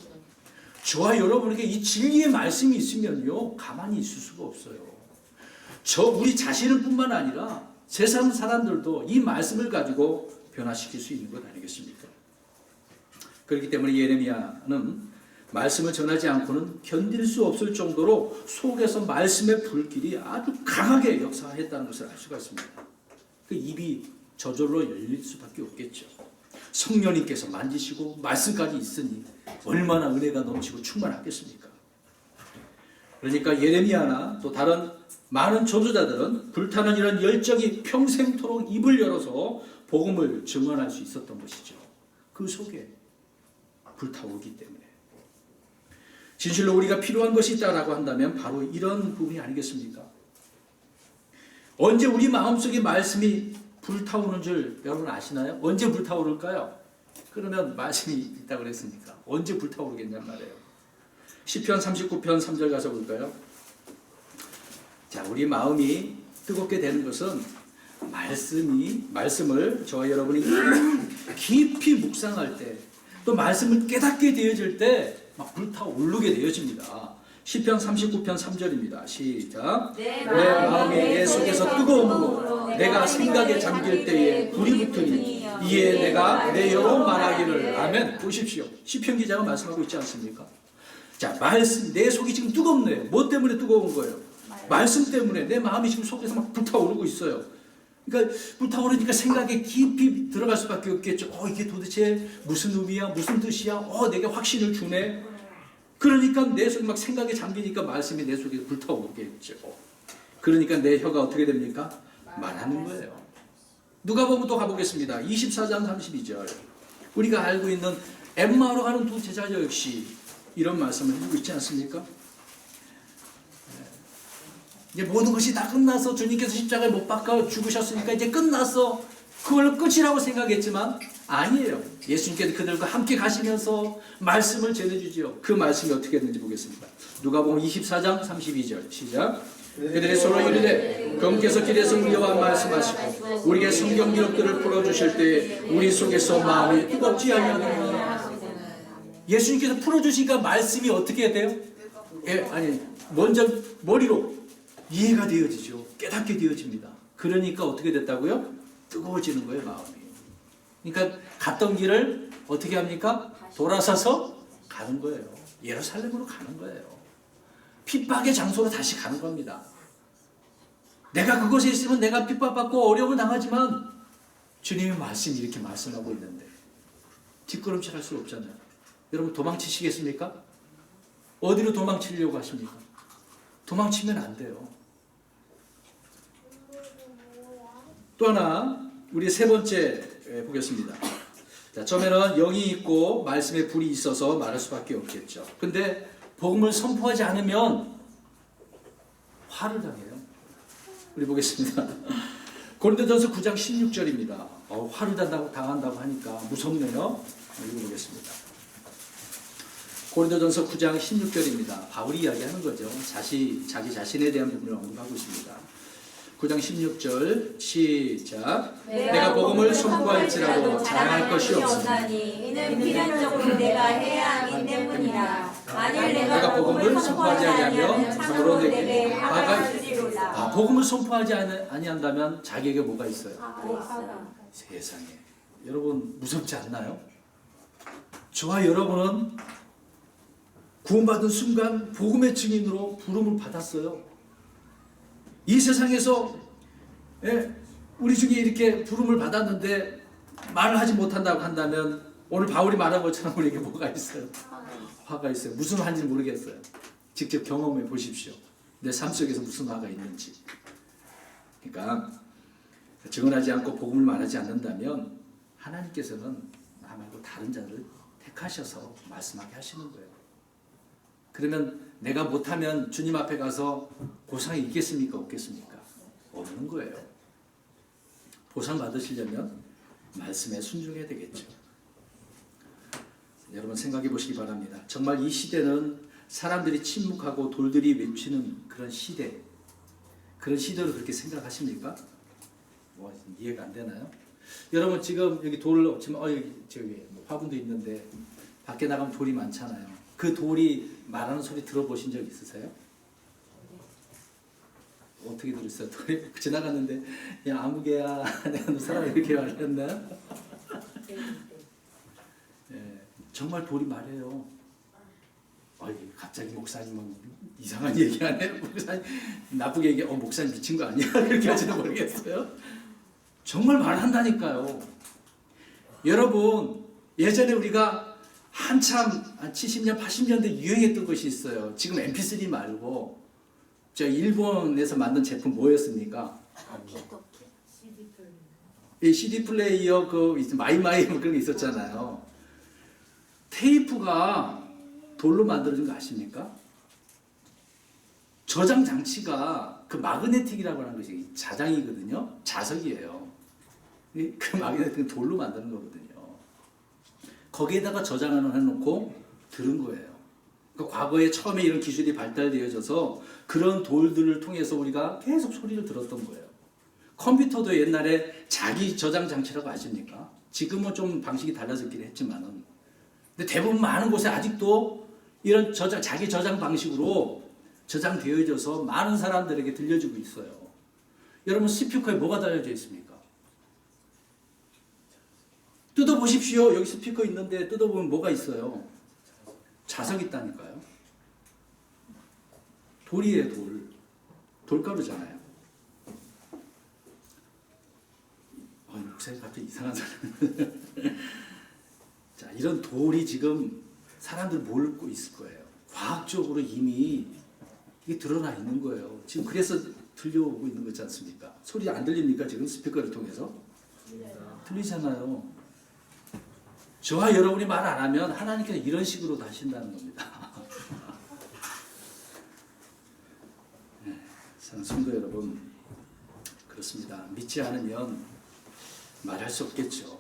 저와 여러분에게 이 진리의 말씀이 있으면요 가만히 있을 수가 없어요. 우리 자신은 뿐만 아니라 세상 사람들도 이 말씀을 가지고 변화시킬 수 있는 것 아니겠습니까? 그렇기 때문에 예레미야는 말씀을 전하지 않고는 견딜 수 없을 정도로 속에서 말씀의 불길이 아주 강하게 역사했다는 것을 알 수가 있습니다. 그 입이 저절로 열릴 수밖에 없겠죠. 성령님께서 만지시고 말씀까지 있으니 얼마나 은혜가 넘치고 충만하겠습니까? 그러니까 예레미야나 또 다른 많은 전도자들은 불타는 이런 열정이 평생토록 입을 열어서 복음을 증언할 수 있었던 것이죠. 그 속에 불타오르기 때문에. 진실로 우리가 필요한 것이 있다라고 한다면 바로 이런 부분이 아니겠습니까? 언제 우리 마음속에 말씀이 불타오르는 줄 여러분 아시나요? 언제 불타오를까요? 그러면 말씀이 있다고 그랬으니까 언제 불타오르겠냔 말이에요. 시편 39편 3절 가서 볼까요? 자, 우리 마음이 뜨겁게 되는 것은 말씀을 저와 여러분이 깊이 묵상할 때, 또 말씀을 깨닫게 되어질 때 막 불타오르게 되어집니다. 시편 39편 3절입니다. 시작. 내 마음이 내 속에서 뜨거움으로 내가 생각에 잠길 때에 불이 붙으니 이에 내가 내 여로 말하기를. 아멘. 보십시오. 시편 기자가 말씀하고 있지 않습니까? 자, 말씀, 내 속이 지금 뜨겁네요. 뭐 때문에 뜨거운 거예요? 말씀 때문에 내 마음이 지금 속에서 막 불타오르고 있어요. 그러니까 불타오르니까 생각에 깊이 들어갈 수밖에 없겠죠. 이게 도대체 무슨 의미야? 무슨 뜻이야? 내게 확신을 주네. 그러니까 내 속에 막 생각에 잠기니까 말씀이 내 속에 불타오르겠죠. 그러니까 내 혀가 어떻게 됩니까? 말하는 거예요. 누가복음 또 가보겠습니다. 24장 32절. 우리가 알고 있는 엠마오로 가는 두 제자 역시 이런 말씀을 해주고 있지 않습니까? 이제 모든 것이 다 끝나서 주님께서 십자가에 못 박아 죽으셨으니까 이제 끝났어. 그걸로 끝이라고 생각했지만 아니에요. 예수님께서 그들과 함께 가시면서 말씀을 전해주지요. 그 말씀이 어떻게 했는지 보겠습니다. 누가복음 24장 32절 시작. 그들이 서로 이르되 그분께서 길에서 우리와 말씀하시고 우리에게 성경 기록들을 풀어주실 때 우리 속에서 마음이 뜨겁지 아니하느냐. 예수님께서 풀어주시니까 말씀이 어떻게 돼요? 먼저 머리로 이해가 되어지죠. 깨닫게 되어집니다. 그러니까 어떻게 됐다고요? 뜨거워지는 거예요, 마음이. 그러니까 갔던 길을 어떻게 합니까? 돌아서서 가는 거예요. 예루살렘으로 가는 거예요. 핍박의 장소로 다시 가는 겁니다. 내가 그곳에 있으면 내가 핍박받고 어려움을 당하지만 주님의 말씀이 이렇게 말씀하고 있는데 뒷걸음질 할 수 없잖아요. 여러분 도망치시겠습니까? 어디로 도망치려고 하십니까? 도망치면 안 돼요. 또 하나 우리 세 번째 보겠습니다. 자, 처음에는 영이 있고 말씀에 불이 있어서 말할 수밖에 없겠죠. 근데 복음을 선포하지 않으면 화를 당해요. 우리 보겠습니다. 고린도전서 9장 16절입니다. 화를 당한다고 하니까 무섭네요. 읽어보겠습니다. 고린도전서 9장 16절입니다. 바울이 이야기하는 거죠. 자기 자신에 대한 부분을 언급하고 있습니다. 9장 16절 시작. 내가 복음을 선포할지라도 자랑할 것이 없으니 이는 필연적으로 내가 해야 하기 때문이라. 만일 내가 복음을 선포하지 아니하면 참으로 내게 화가 있으리로다. 복음을 선포하지 아니한다면 자기에게 뭐가 있어요? 세상에. 여러분 무섭지 않나요? 저와 여러분은 구원받은 순간 복음의 증인으로 부름을 받았어요. 이 세상에서 우리 중에 이렇게 부름을 받았는데 말을 하지 못한다고 한다면 오늘 바울이 말한 것처럼 우리에게 뭐가 있어요? 화가 있어요. 무슨 화인지 모르겠어요. 직접 경험해 보십시오. 내 삶 속에서 무슨 화가 있는지. 그러니까 증언하지 않고 복음을 말하지 않는다면 하나님께서는 나 말고 다른 자를 택하셔서 말씀하게 하시는 거예요. 그러면 내가 못하면 주님 앞에 가서 보상이 있겠습니까? 없겠습니까? 없는 거예요. 보상 받으시려면 말씀에 순종해야 되겠죠. 여러분 생각해 보시기 바랍니다. 정말 이 시대는 사람들이 침묵하고 돌들이 외치는 그런 시대, 그런 시대로 그렇게 생각하십니까? 뭐 이해가 안 되나요? 여러분 지금 여기 돌을 없지만 여기 저기 화분도 있는데 밖에 나가면 돌이 많잖아요. 그 돌이 말하는 소리 들어보신 적 있으세요? 어떻게 들었어요? 돌이 지나갔는데 야 아무개야 내가 너 사람 이렇게 말했나? 예, 정말 돌이 말해요. 갑자기 목사님은 이상한 얘기하네. 목사님 나쁘게 얘기해. 목사님 미친 거 아니야? 그렇게 할지도 모르겠어요. 정말 말한다니까요. 여러분 예전에 우리가 한참 70년 80년대 유행했던 것이 있어요. 지금 MP3 말고 저 일본에서 만든 제품 뭐였습니까? 이 CD 플레이어 그 마이마이 그런 게 있었잖아요. 테이프가 돌로 만들어진 거 아십니까? 저장 장치가 그 마그네틱이라고 하는 것이 자장이거든요. 자석이에요. 그 마그네틱은 돌로 만드는 거거든요. 거기에다가 저장을 해놓고 들은 거예요. 그러니까 과거에 처음에 이런 기술이 발달되어져서 그런 돌들을 통해서 우리가 계속 소리를 들었던 거예요. 컴퓨터도 옛날에 자기 저장 장치라고 아십니까? 지금은 좀 방식이 달라졌긴 했지만은, 근데 대부분 많은 곳에 아직도 이런 자기 저장 방식으로 저장되어져서 많은 사람들에게 들려주고 있어요. 여러분 스피커에 뭐가 달려져 있습니까? 뜯어보십시오. 여기 스피커 있는데 뜯어보면 뭐가 있어요? 자석 있다니까요. 돌이에요, 돌. 돌가루잖아요. 목사님 갑자기 이상한 사람. 자, 이런 돌이 지금 사람들 모르고 있을 거예요. 과학적으로 이미 이게 드러나 있는 거예요. 지금 그래서 들려오고 있는 거지 않습니까? 소리 안 들립니까? 지금 스피커를 통해서? 들리잖아요. 저와 여러분이 말 안 하면 하나님께서 이런 식으로 하신다는 겁니다. 네, 성도 여러분, 그렇습니다. 믿지 않으면 말할 수 없겠죠.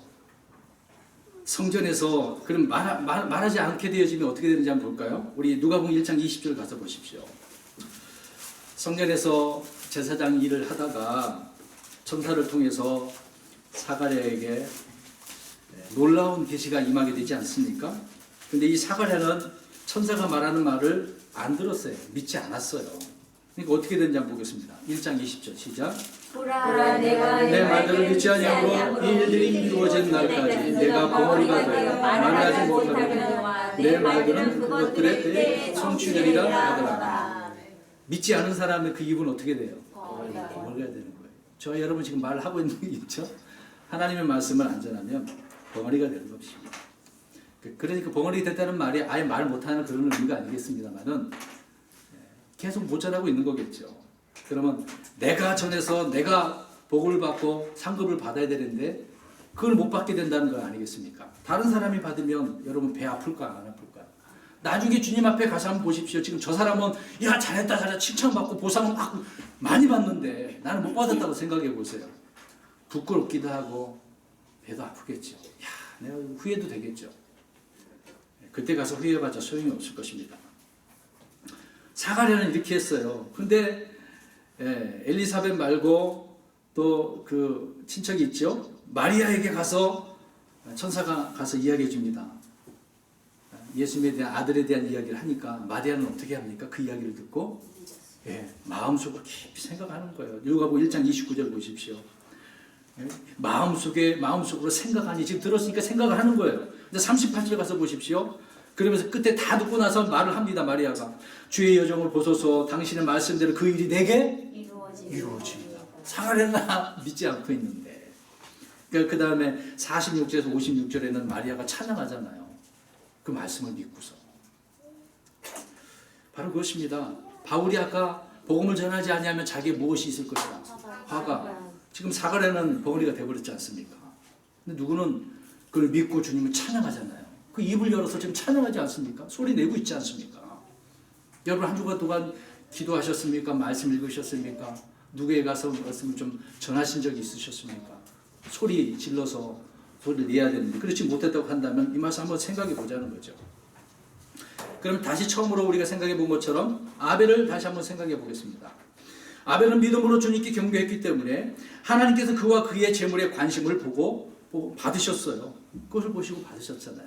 성전에서 그럼 말하지 않게 되어지면 어떻게 되는지 한번 볼까요? 우리 누가복음 1장 20절 가서 보십시오. 성전에서 제사장 일을 하다가 천사를 통해서 사가랴에게 놀라운 계시가 임하게 되지 않습니까? 근데 이 사가랴는 천사가 말하는 말을 안 들었어요. 믿지 않았어요. 그러니까 어떻게 되는지 한번 보겠습니다. 1장 20절 시작. 보라 내가 내 말들을 믿지 아니하고 이 일들이 이루어진 날까지 내가 벙어리가 되어 말하지 못하거니와 내 말들은 그것들에 대해 성취되리라 하더라. 믿지 않은 사람의 그 입은 어떻게 돼요? 벙어리가 되는 거예요. 저 여러분 지금 말하고 있는 게 있죠? 하나님의 말씀을 안 전하면 벙어리가 되는 것입니다. 그러니까 벙어리 됐다는 말이 아예 말 못하는 그런 의미가 아니겠습니다만은 계속 못 전하고 있는 거겠죠. 그러면 내가 전해서 내가 복을 받고 상급을 받아야 되는데 그걸 못 받게 된다는 건 아니겠습니까? 다른 사람이 받으면 여러분 배 아플까 안 아플까? 나중에 주님 앞에 가서 한번 보십시오. 지금 저 사람은 야 잘했다 잘했다 칭찬받고 보상을 막 많이 받는데 나는 못 받았다고 생각해 보세요. 부끄럽기도 하고 배도 아프겠죠. 야 내가 후회도 되겠죠. 그때 가서 후회해봤자 소용이 없을 것입니다. 사가랴는 이렇게 했어요. 근데 엘리사벳 말고 또 그 친척이 있죠. 마리아에게 가서 천사가 가서 이야기해 줍니다. 예수님에 대한 아들에 대한 이야기를 하니까 마리아는 어떻게 합니까? 그 이야기를 듣고 마음속으로 깊이 생각하는 거예요. 누가복음 1장 29절 보십시오. 마음속으로 생각하니 지금 들었으니까 생각을 하는 거예요. 근데 38절 가서 보십시오. 그러면서 끝에 다 듣고 나서 말을 합니다. 마리아가 주의 여정을 보소서 당신의 말씀대로 그 일이 내게 이루어집니다. 사가랴가 믿지 않고 있는데 그 다음에 46절에서 56절에는 마리아가 찬양하잖아요. 그 말씀을 믿고서 바로 그것입니다. 바울이 아까 복음을 전하지 아니하면 자기의 무엇이 있을 것이다. 화가. 지금 사가랴는 벙어리가 돼버렸지 않습니까? 근데 누구는 그걸 믿고 주님을 찬양하잖아요. 그 입을 열어서 지금 찬양하지 않습니까? 소리 내고 있지 않습니까? 여러분 한 주간 동안 기도하셨습니까? 말씀 읽으셨습니까? 누구에 가서 말씀을 좀 전하신 적이 있으셨습니까? 소리 질러서 소리를 내야 되는데 그렇지 못했다고 한다면 이 말씀 한번 생각해 보자는 거죠. 그럼 다시 처음으로 우리가 생각해 본 것처럼 아벨을 다시 한번 생각해 보겠습니다. 아벨은 믿음으로 주님께 경배했기 때문에 하나님께서 그와 그의 재물에 관심을 보고 받으셨어요. 그것을 보시고 받으셨잖아요.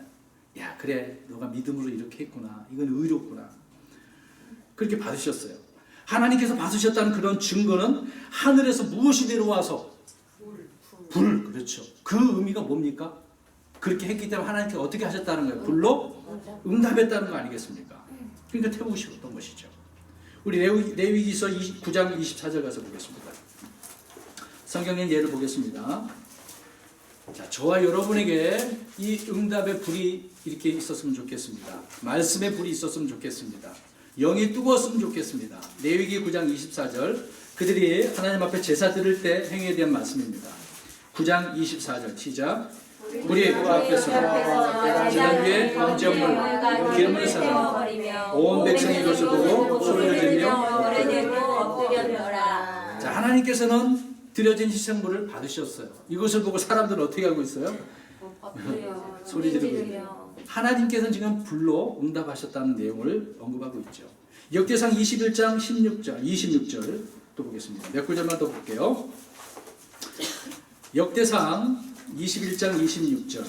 야 그래 너가 믿음으로 이렇게 했구나. 이건 의롭구나. 그렇게 받으셨어요. 하나님께서 받으셨다는 그런 증거는 하늘에서 무엇이 내려와서 불. 그렇죠. 그 의미가 뭡니까? 그렇게 했기 때문에 하나님께 어떻게 하셨다는 거예요? 불로 응답했다는 거 아니겠습니까? 그러니까 태우셨던 것이죠. 우리 레위기서 9장 24절 가서 보겠습니다. 성경의 예를 보겠습니다. 자, 저와 여러분에게 이 응답의 불이 이렇게 있었으면 좋겠습니다. 말씀의 불이 있었으면 좋겠습니다. 영이 뜨거웠으면 좋겠습니다. 레위기 9장 24절 그들이 하나님 앞에 제사 드릴 때 행위에 대한 말씀입니다. 9장 24절 시작. 우리 그 앞에서 제단 위에 번제물 기름을 사라. 온 백성이 이것을 보고 소리를 지르며 엎드렸노라. 자, 하나님께서는 드려진 희생물을 받으셨어요. 이것을 보고 사람들은 어떻게 하고 있어요? 소리 지르고 있어요. 하나님께서는 지금 불로 응답하셨다는 내용을 언급하고 있죠. 역대상 21장 26절 또 보겠습니다. 몇 구절만 더 볼게요. 역대상 21장 26절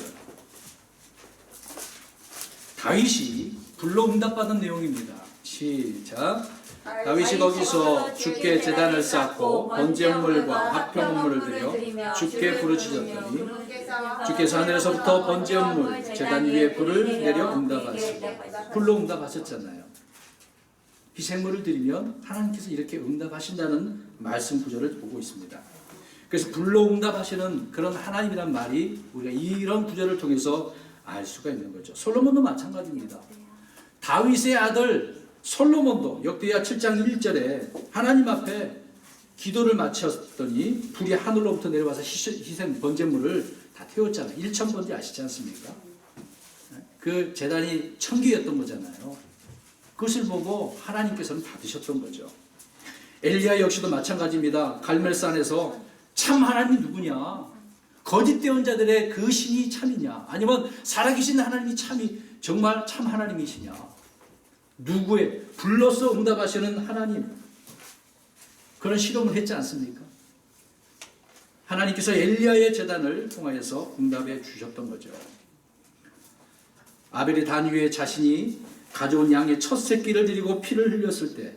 다윗이 불로 응답받은 내용입니다. 시작. 다윗이 거기서 주께 제단을 쌓고 번제물과 화평물을 드려 주께 부르짖었더니 주께서 하늘에서부터 번제물 제단 위에 불을 내려 응답하시고 불로 응답하셨잖아요. 희생물을 드리면 하나님께서 이렇게 응답하신다는 말씀 구절을 보고 있습니다. 그래서 불로 응답하시는 그런 하나님이란 말이 우리가 이런 구절을 통해서 알 수가 있는 거죠. 솔로몬도 마찬가지입니다. 다윗의 아들 솔로몬도 역대하 7장 1절에 하나님 앞에 기도를 마쳤더니 불이 하늘로부터 내려와서 희생 번제물을 다 태웠잖아요. 1,000번째 아시지 않습니까? 그 제단이 천기였던 거잖아요. 그것을 보고 하나님께서는 받으셨던 거죠. 엘리야 역시도 마찬가지입니다. 갈멜산에서 참 하나님이 누구냐? 거짓 대언자들의 그 신이 참이냐? 아니면 살아계신 하나님이 정말 참 하나님이시냐? 누구의 불러서 응답하시는 하나님 그런 실험을 했지 않습니까? 하나님께서 엘리야의 제단을 통하여서 응답해 주셨던 거죠. 아벨이 단 위에 자신이 가져온 양의 첫 새끼를 드리고 피를 흘렸을 때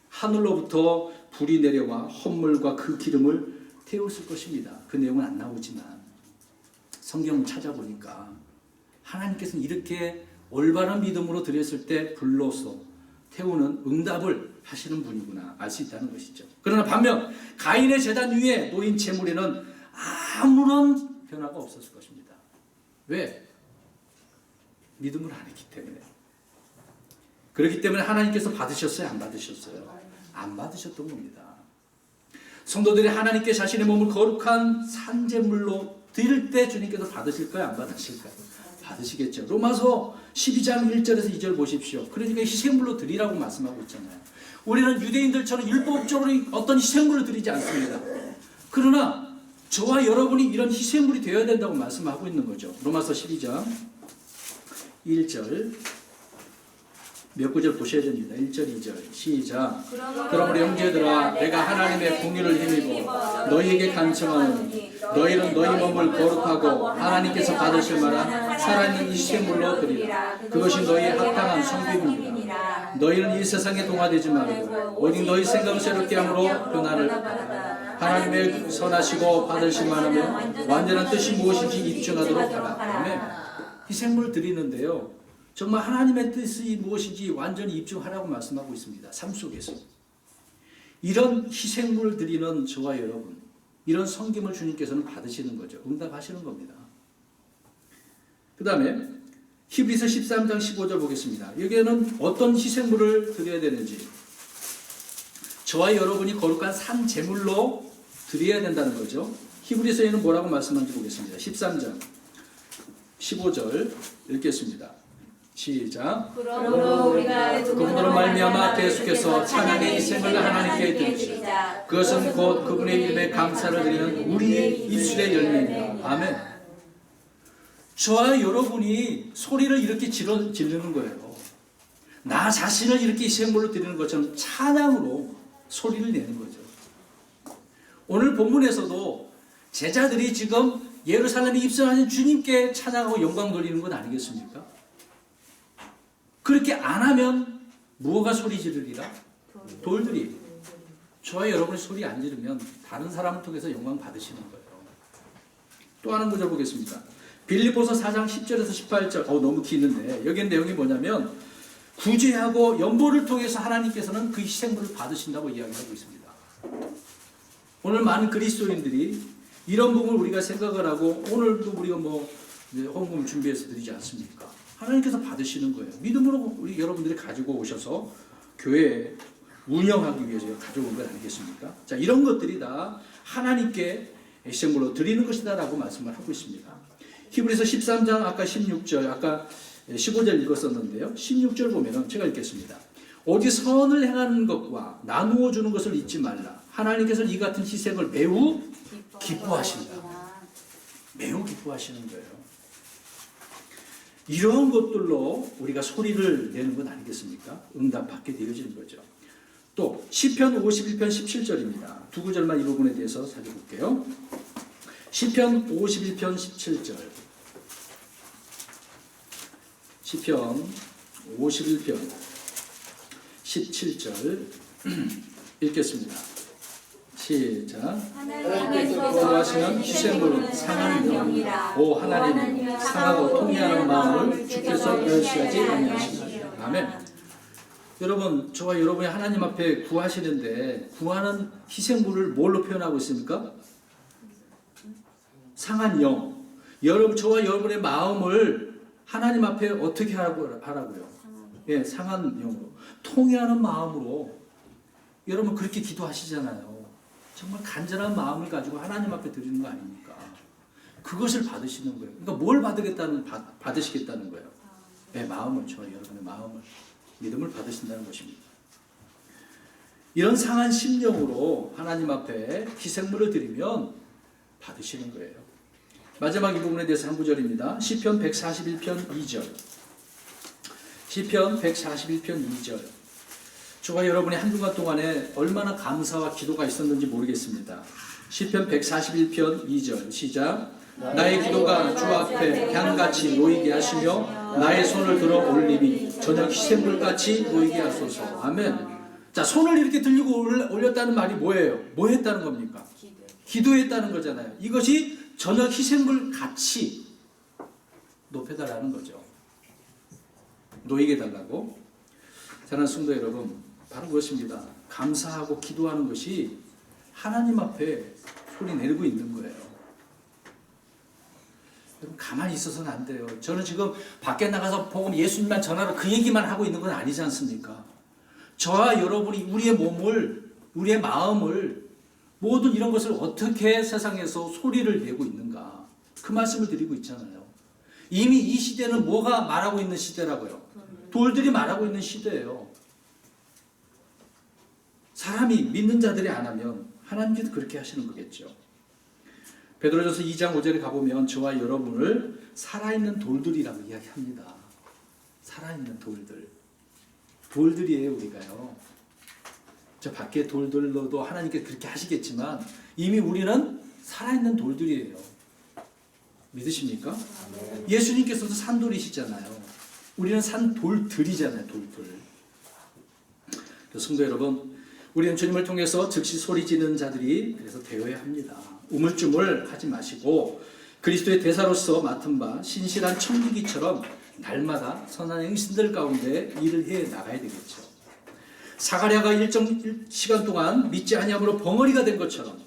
하늘로부터 불이 내려와 헌물과 그 기름을 태웠을 것입니다. 그 내용은 안 나오지만 성경을 찾아보니까 하나님께서는 이렇게 올바른 믿음으로 드렸을 때 불로서 태우는 응답을 하시는 분이구나 알 수 있다는 것이죠. 그러나 반면 가인의 제단 위에 놓인 제물에는 아무런 변화가 없었을 것입니다. 왜? 믿음을 안 했기 때문에. 그렇기 때문에 하나님께서 받으셨어요? 안 받으셨어요? 안 받으셨던 겁니다. 성도들이 하나님께 자신의 몸을 거룩한 산제물로 드릴 때 주님께서 받으실까요? 안 받으실까요? 받으시겠죠. 로마서 12장 1절에서 2절 보십시오. 그러니까 희생물로 드리라고 말씀하고 있잖아요. 우리는 유대인들처럼 율법적으로 어떤 희생물을 드리지 않습니다. 그러나 저와 여러분이 이런 희생물이 되어야 된다고 말씀하고 있는 거죠. 로마서 12장 1절 몇 구절 보셔야 됩니다. 1절, 2절 시작. 그러므로 형제들아 내가 하나님의 공의를 힘입어 너희에게 간청하노니 너희는 너희 몸을 거룩하고 하나님께서 받으실 만한 살아있는 희생물로 드리라. 그것이 너희의 합당한 성품입니다. 너희는 이 세상에 동화되지 말고 오직 너희 생각을 새롭게 함으로 변화를 하나님의 선하시고 받으실 만하며 완전한 뜻이 무엇인지 입증하도록 하라. 희생물을 드리는데요. 정말 하나님의 뜻이 무엇인지 완전히 입증하라고 말씀하고 있습니다. 삶 속에서. 이런 희생물을 드리는 저와 여러분, 이런 섬김을 주님께서는 받으시는 거죠. 응답하시는 겁니다. 그 다음에 히브리서 13장 15절 보겠습니다. 여기에는 어떤 희생물을 드려야 되는지, 저와 여러분이 거룩한 산 제물로 드려야 된다는 거죠. 히브리서에는 뭐라고 말씀하는지 보겠습니다. 13장 15절 읽겠습니다. 시작. 그러므로 우리가 그분으로 말미암아 계속해서 찬양의 희생을 하나님께 드립시다. 그것은 곧 그분의 이름에 감사를 드리는 우리의 입술의 열매입니다. 아멘. 저와 여러분이 소리를 이렇게 지르는 거예요. 나 자신을 이렇게 희생물로 드리는 것처럼 찬양으로 소리를 내는 거죠. 오늘 본문에서도 제자들이 지금 예루살렘에 입성하신 주님께 찬양하고 영광 돌리는 것 아니겠습니까? 그렇게 안 하면 무엇가 소리 지르리라? 돌들이. 저와 여러분이 소리 안 지르면 다른 사람을 통해서 영광 받으시는 거예요. 또 하는 구절 보겠습니다. 빌립보서 4장 10절에서 18절. 너무 기는데 여기 내용이 뭐냐면 구제하고 연보를 통해서 하나님께서는 그 희생물을 받으신다고 이야기하고 있습니다. 오늘 많은 그리스도인들이 이런 부분을 우리가 생각을 하고 오늘도 우리가 헌금 준비해서 드리지 않습니까? 하나님께서 받으시는 거예요. 믿음으로 우리 여러분들이 가지고 오셔서 교회에 운영하기 위해서 가져온 것 아니겠습니까? 자, 이런 것들이 다 하나님께 희생물로 드리는 것이다 라고 말씀을 하고 있습니다. 히브리서 13장 아까 16절 아까 15절 읽었었는데요. 16절 보면은 제가 읽겠습니다. 오직 선을 행하는 것과 나누어 주는 것을 잊지 말라. 하나님께서는 이 같은 희생을 매우 기뻐하신다. 매우 기뻐하시는 거예요. 이런 것들로 우리가 소리를 내는 건 아니겠습니까? 응답받게 되어지는 거죠. 또 시편 51편 17절입니다. 두 구절만 이 부분에 대해서 살펴볼게요. 시편 51편 17절. 시편 51편 17절 읽겠습니다. 시작. 하나님께서 좋아하시는 희생물은 상한 영이라. 오 하나님, 상하고 통회하는 마음을 주께서 멸시하지 아니하시나이다. 아멘. 여러분, 저와 여러분이 하나님 앞에 구하시는데 구하는 희생물을 뭘로 표현하고 있습니까? 상한 영. 여러분, 저와 여러분의 마음을 하나님 앞에 어떻게 하라고요? 예, 상한 영으로. 통회하는 마음으로. 여러분 그렇게 기도하시잖아요. 정말 간절한 마음을 가지고 하나님 앞에 드리는 거 아닙니까? 그것을 받으시는 거예요. 그러니까 뭘 받으시겠다는 거예요. 내 마음을, 저와 여러분의 마음을, 믿음을 받으신다는 것입니다. 이런 상한 심령으로 하나님 앞에 희생물을 드리면 받으시는 거예요. 마지막 이 부분에 대해서 한 구절입니다. 시편 141편 2절. 시편 141편 2절. 저와 여러분이 한 주간 동안에 얼마나 감사와 기도가 있었는지 모르겠습니다. 시편 141편 2절 시작. 나의 기도가 주 앞에 향같이 놓이게 하시며 나의 손을 들어 올림이 저녁 희생물같이 놓이게 하소서. 아멘. 자, 손을 이렇게 들고 올렸다는 말이 뭐예요? 뭐 했다는 겁니까? 기도했다는 거잖아요. 이것이 저녁 희생물같이 높여달라는 거죠. 놓이게 달라고. 사랑하는 성도 여러분, 바로 그것입니다. 감사하고 기도하는 것이 하나님 앞에 소리 내고 있는 거예요. 여러분 가만히 있어서는 안 돼요. 저는 지금 밖에 나가서 복음 예수님만 전하라 그 얘기만 하고 있는 건 아니지 않습니까? 저와 여러분이 우리의 몸을, 우리의 마음을, 모든 이런 것을 어떻게 세상에서 소리를 내고 있는가, 그 말씀을 드리고 있잖아요. 이미 이 시대는 뭐가 말하고 있는 시대라고요? 돌들이 말하고 있는 시대예요. 사람이, 믿는 자들이 안 하면 하나님께서 그렇게 하시는 거겠죠. 베드로전서 2장 5절에 가보면 저와 여러분을 살아있는 돌들이라고 이야기합니다. 살아있는 돌들. 돌들이에요, 우리가요. 저 밖에 돌들로도 하나님께서 그렇게 하시겠지만 이미 우리는 살아있는 돌들이에요. 믿으십니까? 예수님께서도 산돌이시잖아요. 우리는 산돌들이잖아요, 돌들. 성도 여러분, 우리는 주님을 통해서 즉시 소리 지르는 자들이 그래서 되어야 합니다. 우물쭈물 하지 마시고 그리스도의 대사로서 맡은 바 신실한 청지기처럼 날마다 선한 행신들 가운데 일을 해 나가야 되겠죠. 사가랴가 일정 시간 동안 믿지 아니함으로 벙어리가 된 것처럼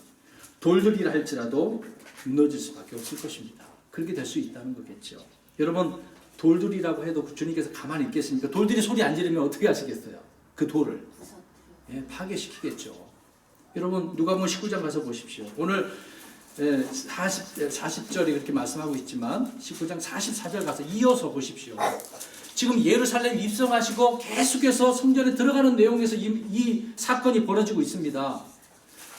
돌들이라 할지라도 무너질 수밖에 없을 것입니다. 그렇게 될 수 있다는 거겠죠. 여러분, 돌들이라고 해도 주님께서 가만히 있겠습니까? 돌들이 소리 안 지르면 어떻게 하시겠어요? 그 돌을 파괴시키겠죠. 여러분, 누가복음 19장 가서 보십시오. 오늘 40절이 그렇게 말씀하고 있지만 19장 44절 가서 이어서 보십시오. 지금 예루살렘 입성하시고 계속해서 성전에 들어가는 내용에서 이 사건이 벌어지고 있습니다.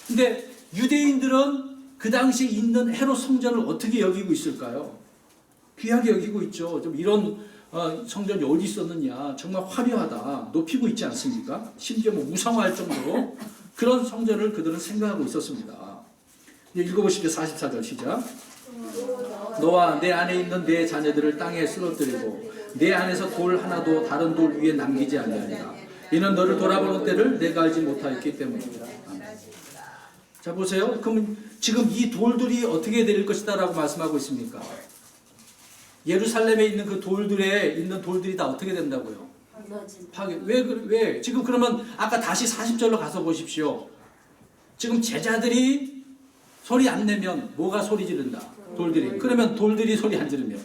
근데 유대인들은 그 당시에 있는 헤롯 성전을 어떻게 여기고 있을까요? 귀하게 여기고 있죠. 좀 이런 성전이 어디 있었느냐, 정말 화려하다, 높이고 있지 않습니까? 심지어 뭐 우상화할 정도로 그런 성전을 그들은 생각하고 있었습니다. 읽어보십시오. 44절 시작. 너와 내 안에 있는 내 자녀들을 땅에 쓰러뜨리고 내 안에서 돌 하나도 다른 돌 위에 남기지 아니하리라. 이는 너를 돌아보는 때를 내가 알지 못하였기 때문이다. 자, 보세요. 그럼 지금 이 돌들이 어떻게 될 것이다 라고 말씀하고 있습니까? 예루살렘에 있는 그 돌들에 있는 돌들이 다 어떻게 된다고요? 파괴. 왜? 지금 그러면 아까 다시 40절로 가서 보십시오. 지금 제자들이 소리 안 내면 뭐가 소리 지른다? 돌들이. 그러면 돌들이 소리 안 지르면?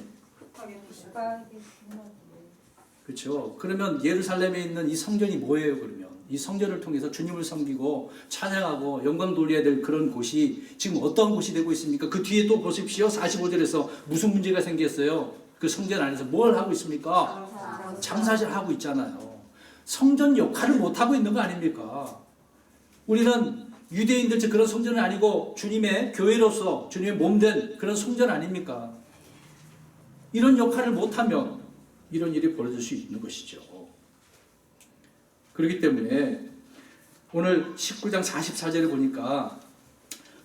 그렇죠. 그러면 예루살렘에 있는 이 성전이 뭐예요? 그러면 이 성전을 통해서 주님을 섬기고 찬양하고 영광 돌려야 될 그런 곳이 지금 어떤 곳이 되고 있습니까? 그 뒤에 또 보십시오. 45절에서 무슨 문제가 생겼어요? 그 성전 안에서 뭘 하고 있습니까? 장사를 하고 있잖아요. 성전 역할을 못 하고 있는 거 아닙니까? 우리는 유대인들 그런 성전은 아니고 주님의 교회로서 주님의 몸된 그런 성전 아닙니까? 이런 역할을 못하면 이런 일이 벌어질 수 있는 것이죠. 그렇기 때문에 오늘 19장 44절에 보니까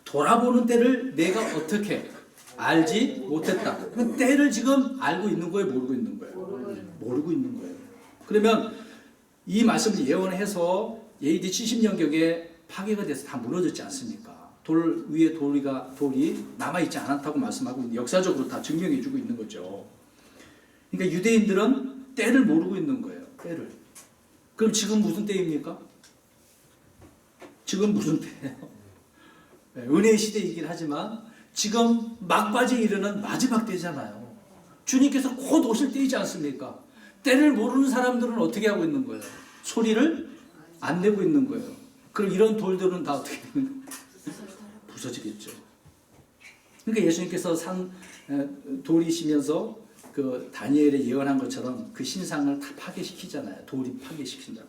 돌아보는 때를 내가 어떻게 알지 못했다. 그 때를 지금 알고 있는 거예요? 모르고 있는 거예요? 모르고 있는 거예요. 그러면 이 말씀을 예언해서 AD 70년경에 파괴가 돼서 다 무너졌지 않습니까? 돌 위에 돌이 남아있지 않았다고 말씀하고 있는데 역사적으로 다 증명해주고 있는 거죠. 그러니까 유대인들은 때를 모르고 있는 거예요. 때를. 그럼 지금 무슨 때입니까? 지금 무슨 때예요? 은혜의 시대이긴 하지만 지금 막바지에 이르는 마지막 때잖아요. 주님께서 곧 오실 때이지 않습니까? 때를 모르는 사람들은 어떻게 하고 있는 거예요? 소리를 안 내고 있는 거예요. 그럼 이런 돌들은 다 어떻게 되는 거예요? 부서지겠죠. 그러니까 예수님께서 돌이시면서 그 다니엘에 예언한 것처럼 그 신상을 다 파괴시키잖아요. 돌이 파괴시킨다고.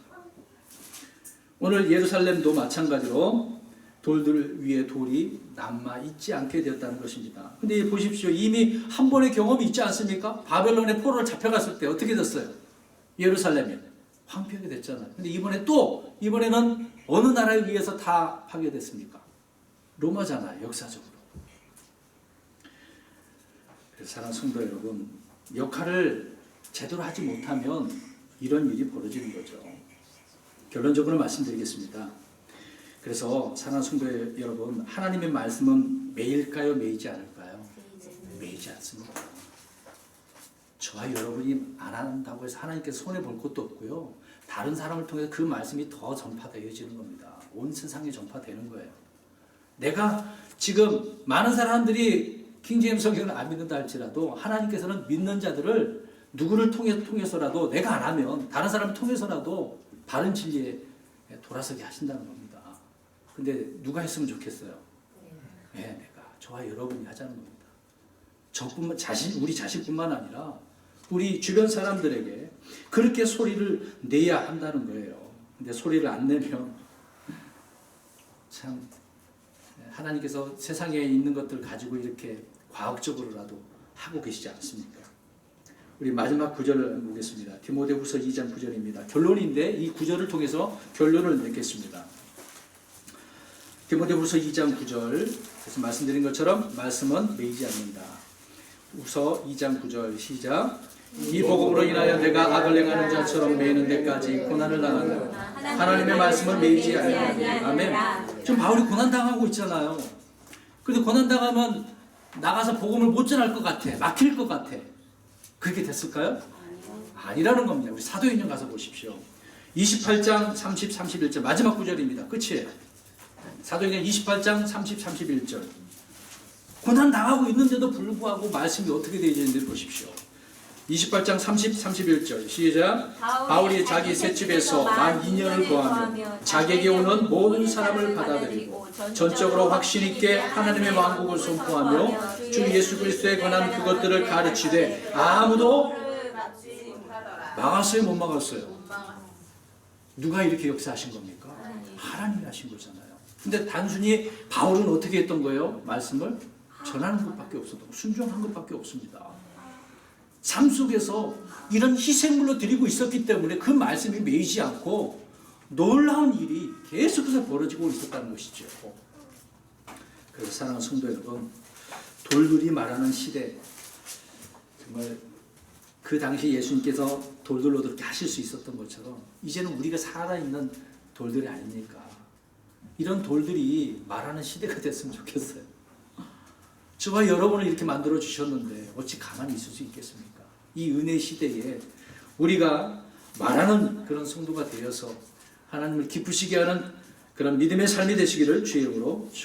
오늘 예루살렘도 마찬가지로 돌들 위에 돌이 남아있지 않게 되었다는 것입니다. 근데 보십시오. 이미 한 번의 경험이 있지 않습니까? 바벨론의 포로를 잡혀갔을 때 어떻게 됐어요? 예루살렘이 황폐하게 됐잖아요. 근데 이번에는 어느 나라에 의해서 다 파괴됐습니까? 로마잖아요. 역사적으로. 그래서 사랑하는 성도 여러분, 역할을 제대로 하지 못하면 이런 일이 벌어지는 거죠. 결론적으로 말씀드리겠습니다. 그래서 사랑하는 성도 여러분, 하나님의 말씀은 매일까요? 매이지 않을까요? 매이지 않습니다. 저와 여러분이 안 한다고 해서 하나님께서 손해볼 것도 없고요. 다른 사람을 통해서 그 말씀이 더 전파되어지는 겁니다. 온 세상에 전파되는 거예요. 내가 지금 많은 사람들이 킹제임스 성경을 안 믿는다 할지라도 하나님께서는 믿는 자들을 누구를 통해서라도 내가 안 하면 다른 사람을 통해서라도 바른 진리에 돌아서게 하신다는 겁니다. 근데 누가 했으면 좋겠어요? 네, 내가 저와 여러분이 하자는 겁니다. 우리 자신뿐만 아니라 우리 주변 사람들에게 그렇게 소리를 내야 한다는 거예요. 근데 소리를 안 내면 참 하나님께서 세상에 있는 것들 가지고 이렇게 과학적으로라도 하고 계시지 않습니까? 우리 마지막 구절을 보겠습니다. 디모데후서 2장 9절입니다. 결론인데 이 구절을 통해서 결론을 맺겠습니다. 디모데후서 2장 9절, 그래서 말씀드린 것처럼 말씀은 매이지 않는다. 후서 2장 9절 시작. 이 복음으로 인하여 내가 악을 행하는 자처럼 매이는 데까지 고난을 당한다. 하나님의 말씀은 매이지 아니하리라. 아멘. 지금 바울이 고난당하고 있잖아요. 그런데 고난당하면 나가서 복음을 못 전할 것 같아. 막힐 것 같아. 그렇게 됐을까요? 아니라는 겁니다. 우리 사도행전 가서 보십시오. 28장 30, 31절 마지막 구절입니다. 끝이에요. 사도행전 28장 30, 31절. 고난 당하고 있는데도 불구하고 말씀이 어떻게 되어 있는지 보십시오. 28장 30, 31절 시작. 바울이 자기 셋집에서 만 2년을 거하며 자기에게 오는 모든 사람을 받아들이고 전적으로 확신 있게 하나님의 왕국을 선포하며 주 예수 그리스도에 관한 그것들을 가르치되 아무도 막았어요, 못 막았어요? 누가 이렇게 역사하신 겁니까? 하나님이 하신 거잖아요. 근데 단순히 바울은 어떻게 했던 거예요? 말씀을 전하는 것밖에 없었던 거예요. 순종한 것밖에 없습니다. 삶 속에서 이런 희생물로 드리고 있었기 때문에 그 말씀이 매이지 않고 놀라운 일이 계속해서 벌어지고 있었다는 것이죠. 그래서 사랑하는 성도 여러분, 돌들이 말하는 시대, 정말 그 당시 예수님께서 돌들로 그렇게 하실 수 있었던 것처럼 이제는 우리가 살아있는 돌들이 아닙니까? 이런 돌들이 말하는 시대가 됐으면 좋겠어요. 저와 여러분을 이렇게 만들어 주셨는데 어찌 가만히 있을 수 있겠습니까? 이 은혜 시대에 우리가 말하는 그런 성도가 되어서 하나님을 기쁘시게 하는 그런 믿음의 삶이 되시기를 주의 이름으로